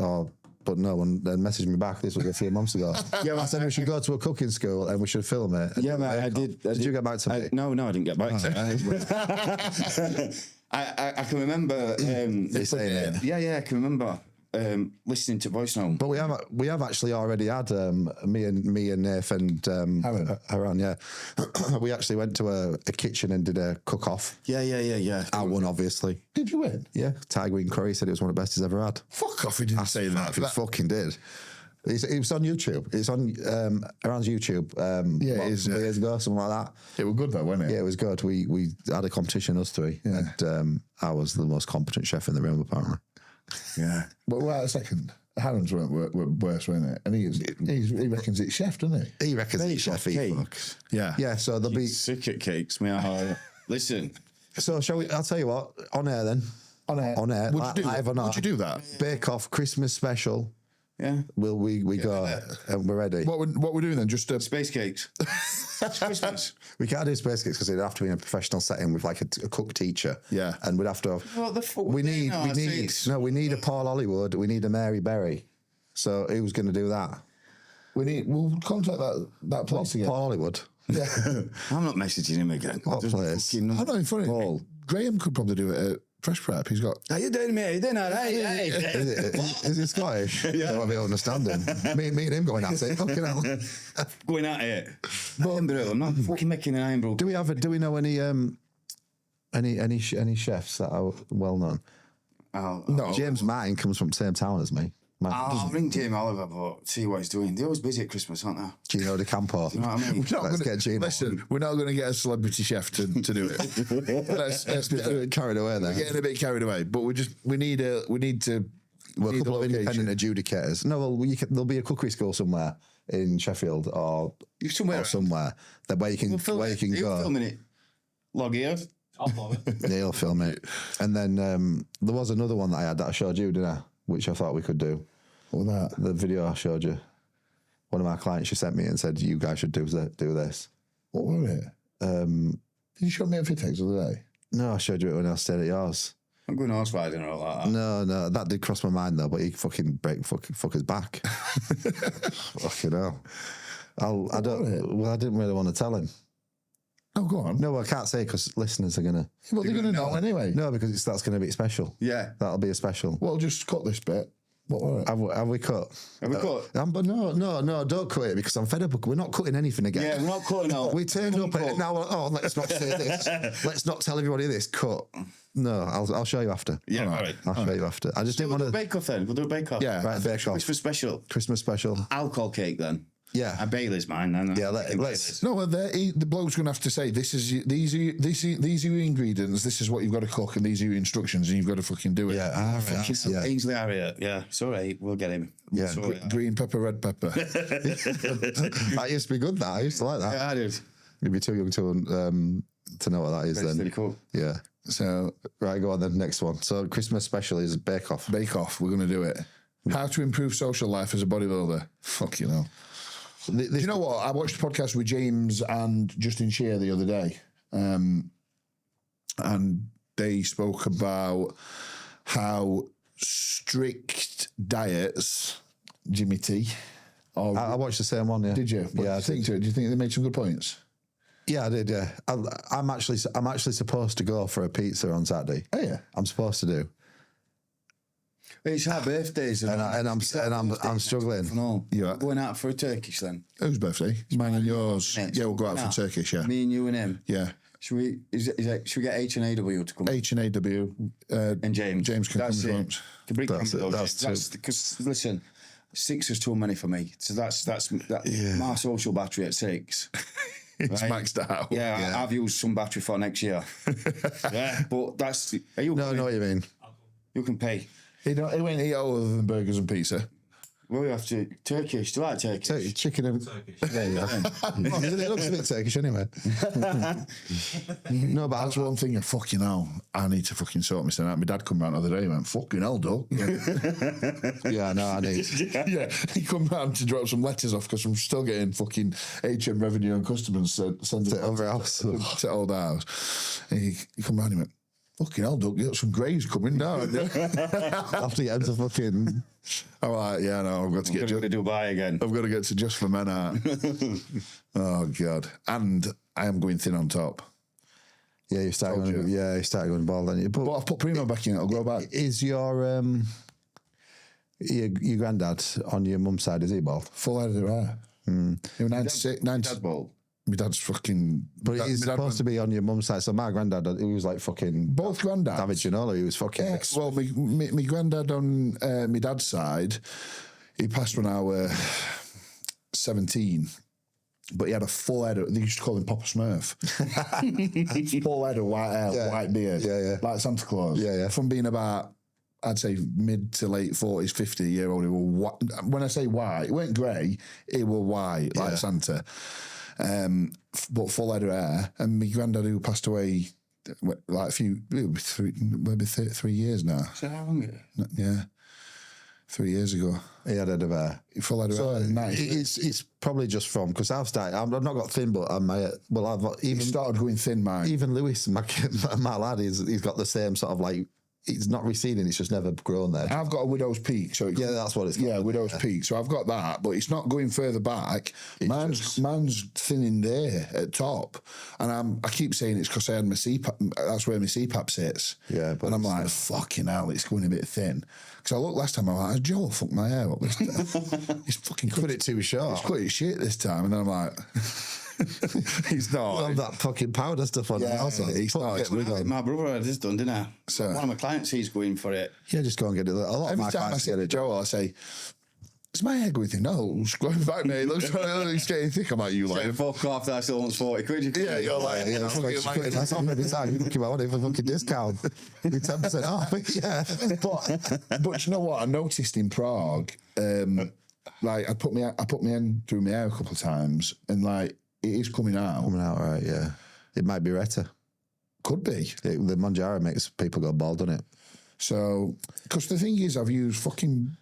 but no one then messaged me back. This was a few months ago. Yeah, I said we should go to a cooking school and we should film it. Yeah, mate, I did. Did you get back to me? No, I didn't get back to you. I can remember. saying it. Yeah, I can remember listening to voice note. But we have actually already had me and Nath and Haran, yeah. We actually went to a kitchen and did a cook off. Yeah. I won, obviously. Did you win? Yeah, Tiger Green Curry said it was one of the best he's ever had. Fuck off, he didn't say that. It fucking did. It was on YouTube. It's on Haran's YouTube. Yeah, it is. Years ago, something like that. It was good though, wasn't it? Yeah, it was good. We had a competition, us three, and I was the most competent chef in the room, apparently. Yeah. But wait a second. Harren's were worse, weren't it? And he reckons it's chef, doesn't he? He reckons he's chef. Cakes. Yeah. Yeah, so there'll be. Sick at cakes, me. Listen. So shall we? I'll tell you what. On air then. On air. On air. Would you do that? Bake Off Christmas special. Yeah. Will we go and we're ready? What we're doing then? Just Space cakes. It's Christmas. We can't do space cakes because it'd have to be in a professional setting with like a cook teacher. Yeah. And we'd have to have. What the fuck? We need a Paul Hollywood. We need a Mary Berry. So who's going to do that? We'll contact that place again. Paul Hollywood. Yeah. I'm not messaging him again. What place? I know, in funny. Paul. Graham could probably do it at Fresh Prep. He's got. How you doing, mate? You doing all right? Hey. Is he Scottish? Yeah. I don't be understanding. me and him going at it. Fucking hell. Going at it. I'm not fucking making an iron, bro. Do we know any chefs that are well known? No. James Martin comes from the same town as me. I'll ring Jamie Oliver, but see what he's doing. They're always busy at Christmas, aren't they? Gino De Campo. You know what I mean? We're not going to get a celebrity chef to do it. let's Carried away there. getting a bit carried away, but we need to. Well, a couple of independent adjudicators. No, well, there'll be a cookery school somewhere in Sheffield or somewhere that where you can go. Filming it. Log eared. I'll follow it. He'll film it. And then there was another one that I had that I showed you, didn't I? Which I thought we could do. What was that? The video I showed you. One of my clients, she sent me and said, "You guys should do this." What were it? Did you show me a Peptides the other day? No, I showed you it when I stayed at yours. I'm going horse riding or all that. No, that did cross my mind though, but he fucking break fucker's back. Fucking hell. I didn't really want to tell him. Oh, go on. No, I can't say because listeners are gonna. Well, they're going to know anyway. No, because that's going to be special. Yeah. That'll be a special. Well, just cut this bit. What were it? Have we cut? Have we cut? But no, don't cut it because I'm fed up. We're not cutting anything again. Yeah, we're not cutting out. We turned up and now, let's not say this. Let's not tell everybody this. Cut. No, I'll show you after. Yeah, all right. I'll show you after. I just didn't want to. Bake off then. We'll do a bake off. Yeah. Right, bake off. Christmas special. Christmas special. Alcohol cake then. Yeah. A Bailey's mine then. Yeah, let's. No, well, the bloke's going to have to say, these are your ingredients, this is what you've got to cook, and these are your instructions, and you've got to fucking do it. Yeah, Yeah. Ainsley Harriet. Yeah, it's all right. We'll get him. Yeah. It's all right. Green pepper, red pepper. That used to be good. That I used to like that. Yeah, I did. You'd be too young to know what that is. It's Then really cool. yeah. So, Right, go on then. Next one. So Christmas special is Bake Off. Bake Off, we're going to do it. How to improve social life as a bodybuilder. Fuck you know. Do you know what? I watched a podcast with James and Justin Shear the other day, and they spoke about how strict diets, Jimmy T. I watched the same one. Yeah. Did you? What Yeah. did you think to it? Do you think they made some good points? Yeah, I did. Yeah. I'm actually supposed to go for a pizza on Saturday. Oh yeah. I'm supposed to do, It's our birthdays. and I'm struggling. No, Yeah. going out for a Turkish then. Whose birthday? It's mine and yours. Innit? Yeah, we'll go out Nah. for Turkish. Yeah. Me and you and him. Yeah. Should we? Should we get H&AW to come? H&AW. And James. James can That's come it. as once. To bring That's them it, those. that's Because listen, 6 is too many for me. So that's my social battery at 6. It's Right. maxed out. Yeah, I've used some battery for next year. Yeah, but that's. Are you? No, I know what you mean. You can pay. He won't eat all other than burgers and pizza. Well, we have to Turkish. Do you like Turkish? Chicken and there you go. It looks a bit Turkish anyway. No, but That's one thing. Fucking hell, I need to fucking sort myself out. My dad come round the other day. He went, "Fucking hell, Doug." yeah, no, I need. Yeah, he come round to drop some letters off because I'm still getting fucking HM revenue and customers send it To over house. to old house. And he come round and he went, "Fucking hell, Doug, you got some greys coming down." After you get to fucking. I'm like, yeah, no, I've got to Go get to Dubai again. I've got to get to Just for Men Art. Oh God, and I am going thin on top. Yeah, you start Told going. you. Yeah, you start going bald. Then But I've put Primo back in. It'll grow back. is your granddad on your mum's side? Is he bald? Full head of hair. He was 96, 90. Dad's bald. My dad's fucking. But my he's dad supposed to be on your mum's side. So my granddad, he was like fucking both granddads. David Ginola. He was fucking. Yeah, well, my granddad on my dad's side, he passed when I was 17, but he had a full head of, they used to call him Papa Smurf. Full head of white hair, white beard, like Santa Claus. Yeah. From being about, I'd say mid to late 40s, 50-year-old, he was when I say white, it weren't grey, it was white, like Santa. But full head of hair. And my granddad, who passed away like a few, maybe 3 years now. So how long ago? Yeah, 3 years ago. He had head of hair. Full head of So hair. Nice. it's probably just from because I've started. I've not got thin, but I've He started going thin, mine. even Lewis, my lad, he's got the same sort of like. It's not receding. It's just never grown there. I've got a widow's peak, so Yeah, that's what it's called. yeah, widow's peak. So I've got that, but it's not going further back. Mine's thinning there at top, and I keep saying it's because I had my CPAP. That's where my CPAP sits. Yeah, but and I'm it's like, fucking hell, it's going a bit thin. Because I looked last time, I'm like, Joe, fuck my hair up this time. He's fucking Cut it too short. He's cut it shit this time, and then I'm like, he's not. Love that fucking powder stuff on Yeah, it. Also, he's not. Get rid of it. My brother had this done, didn't I? So- One of my clients, he's going for it. Yeah, just go and get it. A lot of Every my time I clients say get to it. Joel, I say, is my hair going thin? No, it's growing back, mate. It looks like it's getting thick. I'm like, you like, Fuck off, that still wants 40 quid. yeah, you're like, Yeah, that's not maybe time. You give out a fucking discount. You're 10% off. Yeah. but you know what? I noticed in Prague, like I put my hand through my hair a couple of times, and like it is coming out. Coming out right, yeah. It might be Retta. Could be. The Manjaro makes people go bald, doesn't it? So, because the thing is, I've used fucking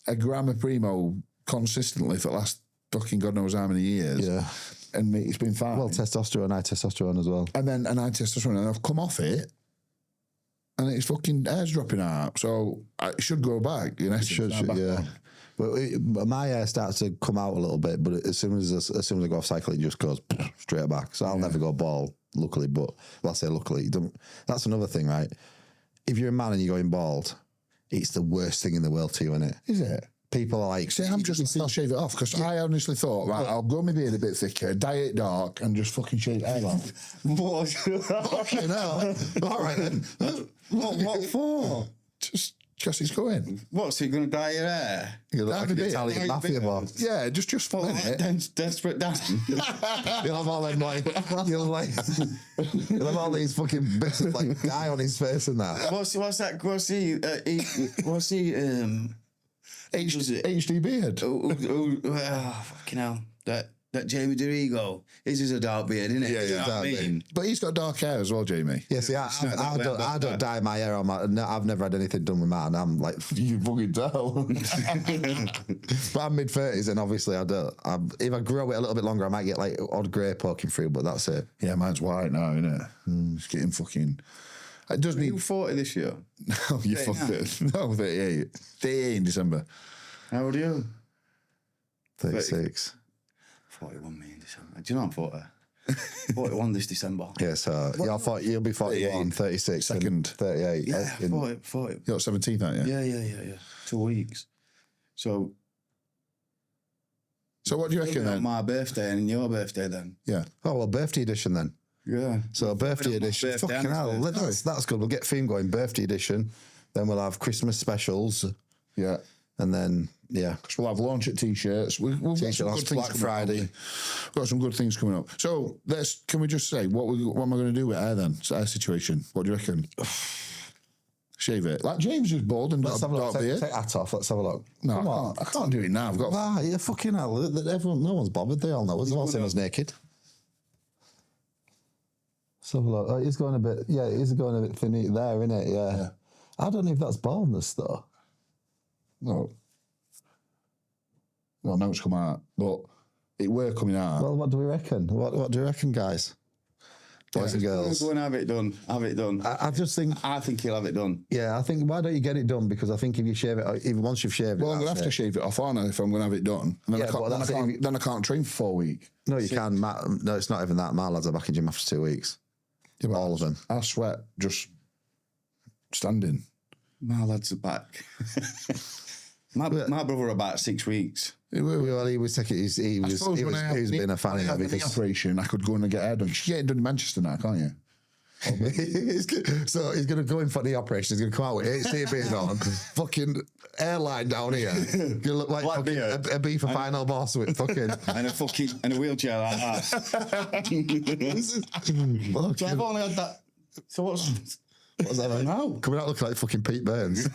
a gram of Primo consistently for the last fucking God knows how many years. Yeah. And it's been fine. Well, testosterone, high testosterone as well. And then I testosterone, and I've come off it, and it's fucking hair's dropping out. So it should grow back. In essence, Should, back yeah. on. But my hair starts to come out a little bit, but as soon as I go off cycle, it just goes straight back. So I'll never go bald, luckily. But well, I say luckily, that's another thing, right? If you're a man and you're going bald, It's the worst thing in the world to you, isn't it? Is it? People are like, See, I'll shave it off because I honestly thought, right, I'll grow my beard a bit thicker, dye it dark, and just fucking shave hair off. fucking hell. All right then. What for? Just because it's going. What's he going to dye your hair? You look That'd like be an it. Italian mafia boss. Yeah, just for a minute. Desperate Dan. You'll have all them like, you'll have all these fucking bits of like dye on his face and that. What's that? What's he? HD beard. Fucking hell. That Jamie DeRigo. His is a dark beard, isn't it? Yeah, You know what I mean? But he's got dark hair as well, Jamie. Yeah, see, I don't dye my hair on my. No, I've never had anything done with mine. I'm like, You fucking tell. but I'm mid-30s, and obviously I don't. If I grow it a little bit longer, I might get like odd grey poking through, but that's it. Yeah, mine's white now, isn't it? It's getting fucking. It does Are you need. 40 this year? No, you fucked it. No, 38. 38 in December. How old are you? 36. 41 me in December. Do you know I'm 40? 41 this December. Yeah, so you'll be 41, 36, Second. and 38. Yeah, 40. You're 17th, aren't you? Yeah. 2 weeks. So what do you reckon then? my birthday and your birthday then. Yeah. Oh, well, birthday edition then. Yeah. So birthday my edition. birthday Fucking hell, and that's good. We'll get theme going. Birthday edition. Then we'll have Christmas specials. Yeah. And then, yeah. Because we'll have launch at T-shirts. We've got T-shirt some launch, good things Black coming up. Friday. We've got some good things coming up. So can we just say, what am I going to do with hair then? It's our situation. What do you reckon? Shave it. Like James is bald and Let's got have a a look. dark beard. Take that off. Let's have a look. No, Come on. I can't do it now. I've got... Ah, yeah, fucking hell. Everyone, no one's bothered. They all know. They've all seen us naked. Let's have a look. Oh, he's going a bit, he's going a bit thin there, isn't it? Yeah. I don't know if that's baldness, though. No. Well, now it's come out, but it were coming out. Well, what do we reckon? What do you reckon, guys? Boys and girls. Go and have it done. Have it done. I just think, I think he'll have it done. yeah, I think, why don't you get it done? Because I think if you shave it, even once you've shaved it, Well, I'm going to have to shave it off, aren't I, if I'm going to have it done? And then, Yeah, but that's it. then I can't train for 4 weeks. No, you can. No, it's not even that. My lads are back in gym after 2 weeks. Yeah, but All of them. I sweat just standing. My lads are back. my brother about 6 weeks. Well, he was taking. He's been a fan of it the because operation. I could go and get hair done. You can get it done in Manchester now, can't you? so he's going to go in for the operation. He's going to come out with HC beard on, fucking airline down here. Going to look like fucking a beef for final boss with fucking and a wheelchair like that. So I've only had that. So what's that like? now? Coming out looking like fucking Pete Burns.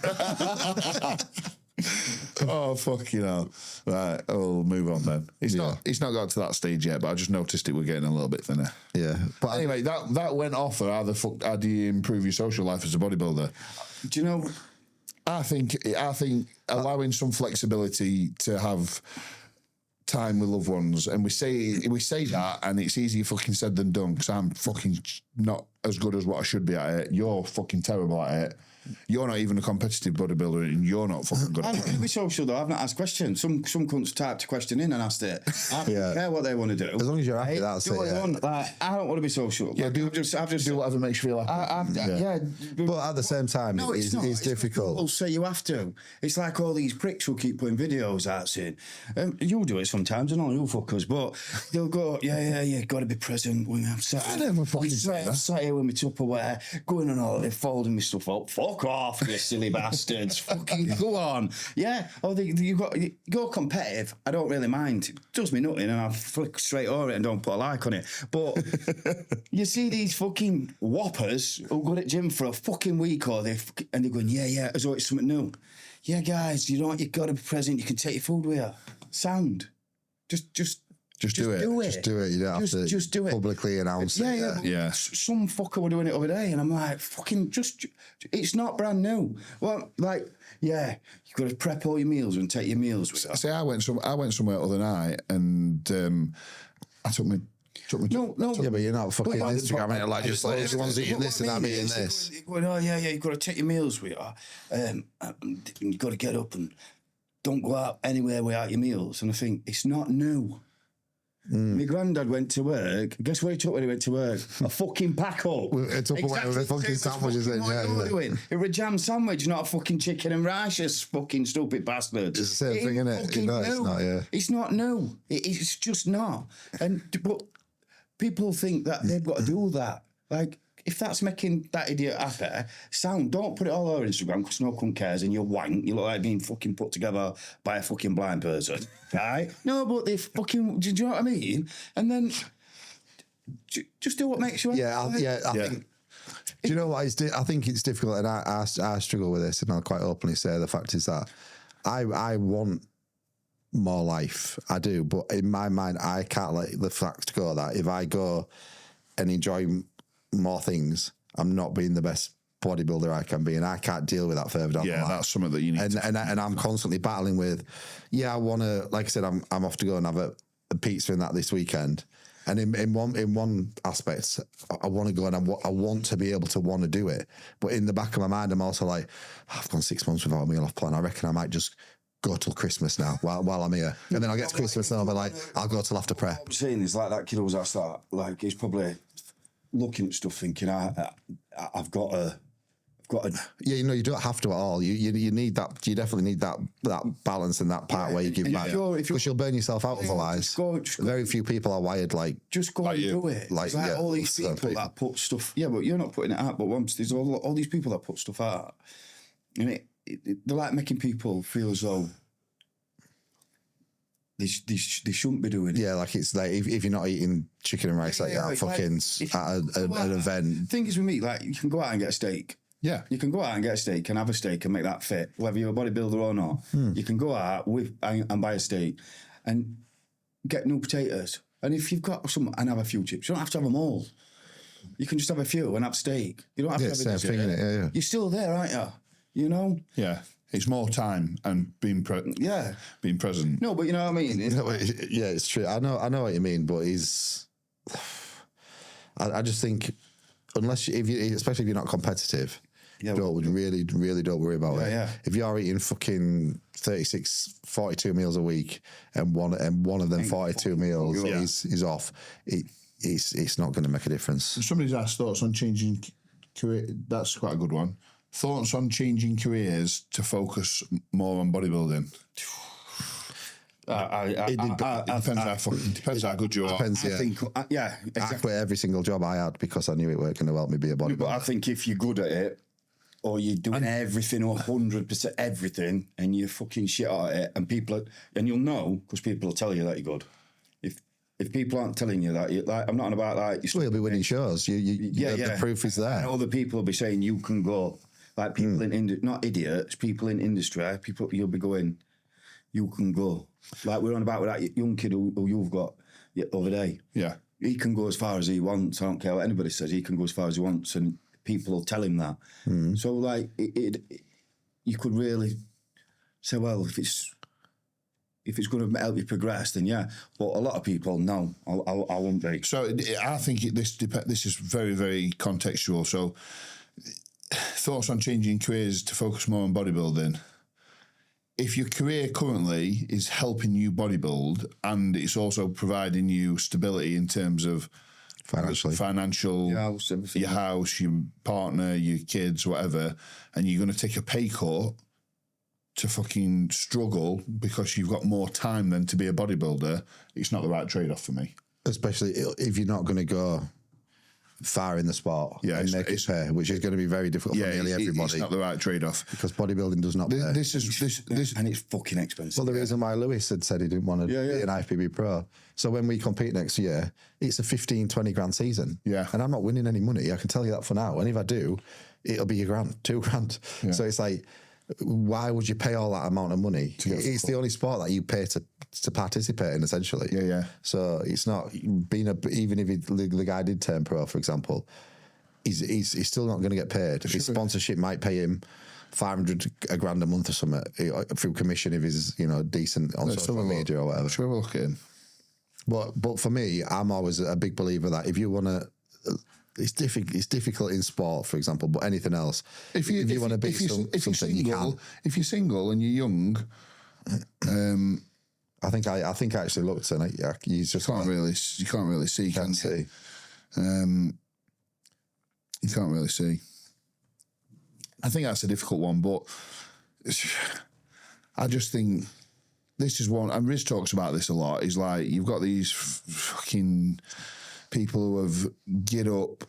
Oh, fucking hell. Right, I'll move on then. He's not got to that stage yet, but I just noticed it we're getting a little bit thinner. Yeah. But Anyway, that went off. How do you improve your social life as a bodybuilder? Do you know? I think allowing some flexibility to have time with loved ones, and we say that, and it's easier fucking said than done because I'm fucking not as good as what I should be at it. You're fucking terrible at it. You're not even a competitive bodybuilder, and you're not fucking good at it. I'm social though. I've not asked questions. Some cunts typed a question in and asked it. I don't care what they want to do. as long as you're happy, that's Do it. what they want. Like, I don't want to be social. Yeah, Like, I've just do whatever makes you feel happy. But at the same time, No, it's not. it's difficult. People say you have to. It's like all these pricks who keep putting videos out saying, you'll do it sometimes, and all you fuckers, but they'll go, yeah, got to be present when I'm sat. I never fucking say that. Sat here with my Tupperware, going on all, folding my stuff up. Fuck off, you silly bastards. Fucking go on. Yeah. Oh, you go competitive. I don't really mind. It does me nothing, and I'll flick straight over it and don't put a like on it. But you see these fucking whoppers who go to gym for a fucking week, and they're going, yeah, as though it's something new. Yeah, guys, you got to be present. You can take your food with you. Sound. Just do it. Just do it. You don't have to just do it. Publicly announce it. Yeah. Yeah. Some fucker were doing it over there, and I'm like, fucking it's not brand new. Well, like, yeah, you've got to prep all your meals and take your meals with you. See, I went somewhere other night, and I took me. No. Yeah, but you're not fucking Instagramming it like just like everyone's eating this and I'm eating this. Going, oh yeah, you've got to take your meals with you. You've got to get up and don't go out anywhere without your meals. And I think it's not new. My granddad went to work. Guess what he took when he went to work? A fucking pack up. It took away with the fucking sandwiches in. Yeah. Doing. It was a jam sandwich, not a fucking chicken and rice, you fucking stupid bastard. It's the same thing, isn't it? Fucking No, new. it's not, yeah. It's not new. It's just not. But people think that they've got to do that. Like, if that's making that idiot happy, don't put it all over Instagram because no one cares and you're wank. You look like being fucking put together by a fucking blind person, right? No, but they fucking, do you know what I mean? And then just do what makes you happy. I think. Do you know what? I think it's difficult, and I struggle with this, and I'll quite openly say the fact is that I want more life. I do, but in my mind, I can't let the fact go that if I go and enjoy more things, I'm not being the best bodybuilder I can be, and I can't deal with that further down the line. That's something that you need. And I'm constantly battling with. I want to. Like I said, I'm off to go and have a pizza in that this weekend. And in one aspect, I want to go and I want to be able to want to do it. But in the back of my mind, I'm also like, I've gone 6 months without a meal off plan. I reckon I might just go till Christmas now while I'm here. And then I'll get to Christmas and I'll be like, I'll go till after prep. What I'm saying is like that kid who was at start, like he's probably looking at stuff thinking, I've got to. Yeah, you don't have to at all. You need that. You definitely need that balance and that part where you give back, because you'll burn yourself out otherwise. Just go. Very few people are wired like. Just go and do it. Like all these people that put stuff. Yeah, but you're not putting it out. But once there's all these people that put stuff out, and they're like making people feel as though they shouldn't be doing it. Yeah, like it's like if you're not eating chicken and rice at an event. The thing is with me, like you can go out and get a steak. Yeah. You can go out and get a steak and have a steak and make that fit, whether you're a bodybuilder or not. You can go out and buy a steak and get new potatoes. And if you've got some, and have a few chips, you don't have to have them all. You can just have a few and have steak. You don't have to have same thing, innit? Yeah. You're still there, aren't you? You know? Yeah. It's more time and being present. No, but you know what I mean? It's true. I know what you mean, but I just think, especially if you're not competitive, really don't worry about it. Yeah. If you're eating fucking 36, 42 meals a week and one of them 42 meals is off, it's not going to make a difference. Somebody's asked thoughts on changing career. That's quite a good one. Thoughts on changing careers to focus more on bodybuilding. It depends how good you are. Depends, I think, exactly. I quit every single job I had because I knew it weren't going to help me be a bodybuilder. But I think if you're good at it, or you're doing everything, 100% everything, and you're fucking shit at it, and you'll know because people will tell you that you're good. If people aren't telling you that, I'm not on about like you'll be winning shows. The proof is there. And other people will be saying you can go. Like people in not idiots, people in industry, people you'll be going, you can go. Like we're on about with that young kid who you've got the other day. Yeah. He can go as far as he wants. I don't care what anybody says. He can go as far as he wants, and people will tell him that. So like, you could really say, well, if it's going to help you progress, then yeah. But a lot of people, no, I won't be. So I think this is very, very contextual. So thoughts on changing careers to focus more on bodybuilding. If your career currently is helping you bodybuild and it's also providing you stability in terms of financial, your house, your partner, your kids, whatever, and you're going to take a pay cut to fucking struggle because you've got more time than to be a bodybuilder, it's not the right trade-off for me. Especially if you're not going to go far in the sport and make it pay, which is going to be very difficult for nearly everybody. It's not the right trade-off. Because bodybuilding does not pay. This And it's fucking expensive. Well, the reason why Lewis had said he didn't want to be an Ifbb pro. So when we compete next year, it's a 15, 20 grand season. Yeah. And I'm not winning any money. I can tell you that for now. And if I do, it'll be $1,000, $2,000. Yeah. So it's like, why would you pay all that amount of money? It's the only sport that you pay to participate in, essentially. Yeah. So it's not being even if the guy did turn pro, for example, he's still not going to get paid. His sponsorship might pay him $500 grand a month or something through commission if he's decent on social media or whatever. Sure, we're looking. But for me, I'm always a big believer that if you want to. It's difficult in sport, for example, but anything else. If you want to be something, you can. If you're single and you're young, I think I actually looked and you just You can't really see, can you? see. You can't really see. I think that's a difficult one, but I just think this is one, and Riz talks about this a lot, is like, you've got these fucking people who have get up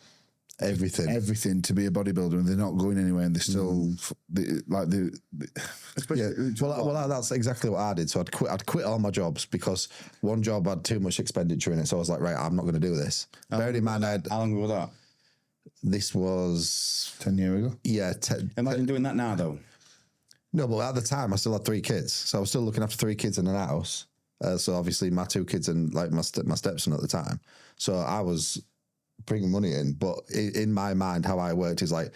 everything to be a bodybuilder, and they're not going anywhere, and they're still Well, that's exactly what I did. So I'd quit all my jobs because one job had too much expenditure in it. So I was like, right, I'm not going to do this. Bearing in mind, how long ago was that? This was 10 years ago. Yeah. Imagine doing that now, though. No, but at the time I still had 3 kids, so I was still looking after 3 kids in an house. So obviously my 2 kids and like my stepson at the time. So I was bringing money in, but in my mind, how I worked is like,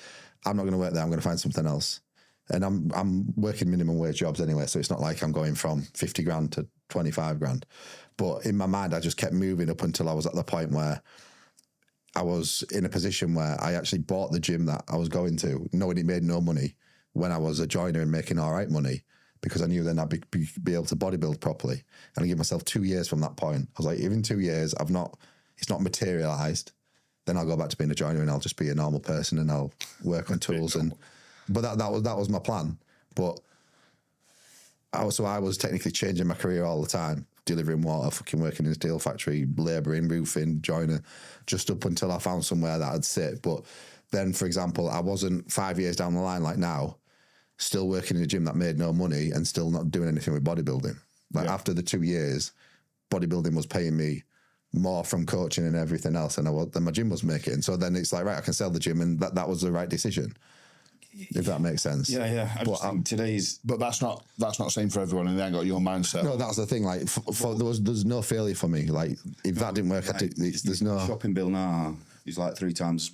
I'm not going to work there. I'm going to find something else. And I'm working minimum wage jobs anyway, so it's not like I'm going from 50 grand to 25 grand. But in my mind, I just kept moving up until I was at the point where I was in a position where I actually bought the gym that I was going to, knowing it made no money when I was a joiner and making all right money, because I knew then I'd be able to bodybuild properly. And I gave myself 2 years from that point. I was like, even 2 years, it's not materialised, then I'll go back to being a joiner and I'll just be a normal person and I'll work on tools. But that was my plan. But I was technically changing my career all the time, delivering water, fucking working in a steel factory, labouring, roofing, joiner, just up until I found somewhere that I'd sit. But then, for example, I wasn't 5 years down the line like now, still working in a gym that made no money and still not doing anything with bodybuilding. After the 2 years, bodybuilding was paying me more from coaching and everything else than my gym was making. So then it's like, right, I can sell the gym, and that was the right decision. If that makes sense. Yeah. I just think But that's not the same for everyone, and they ain't got your mindset. No, that's the thing. Like, there's no failure for me. Like, if that didn't work, there's no shopping bill now is like 3 times.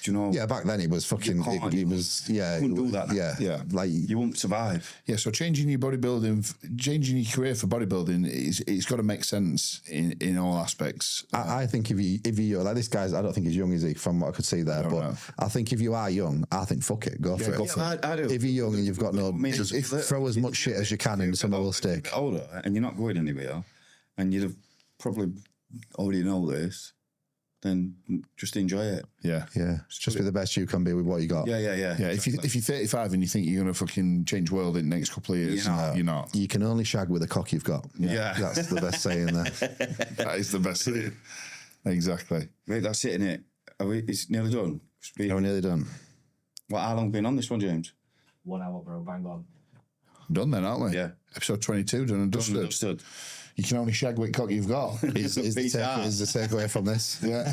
Do you know? Yeah, back then it was fucking. It was couldn't do that. Yeah. Like, you won't survive. Yeah, so changing your career for bodybuilding, it's got to make sense in all aspects. I think if you're like this guy's, I don't think he's young, is he? From what I could see there, but know. I think if you are young, I think fuck it, go for it. I do. If you're young and you've got throw as much shit as you can and someone will stick. Older and you're not going anywhere, and you'd have probably already know this, then just enjoy it. Yeah. Just be the best you can be with what you got. Yeah. If you're 35 and you think you're gonna fucking change the world in the next couple of years, you're not. You can only shag with the cock you've got. Yeah. That's the best saying there. That is the best saying. Exactly. Right, that's it, innit? It's nearly done. We're nearly done. How long been on this one, James? 1 hour, bro. Bang on. Done then, aren't we? Yeah. Episode 22, done and dusted. You can only shag with cock you've got. Is the takeaway from this? Yeah.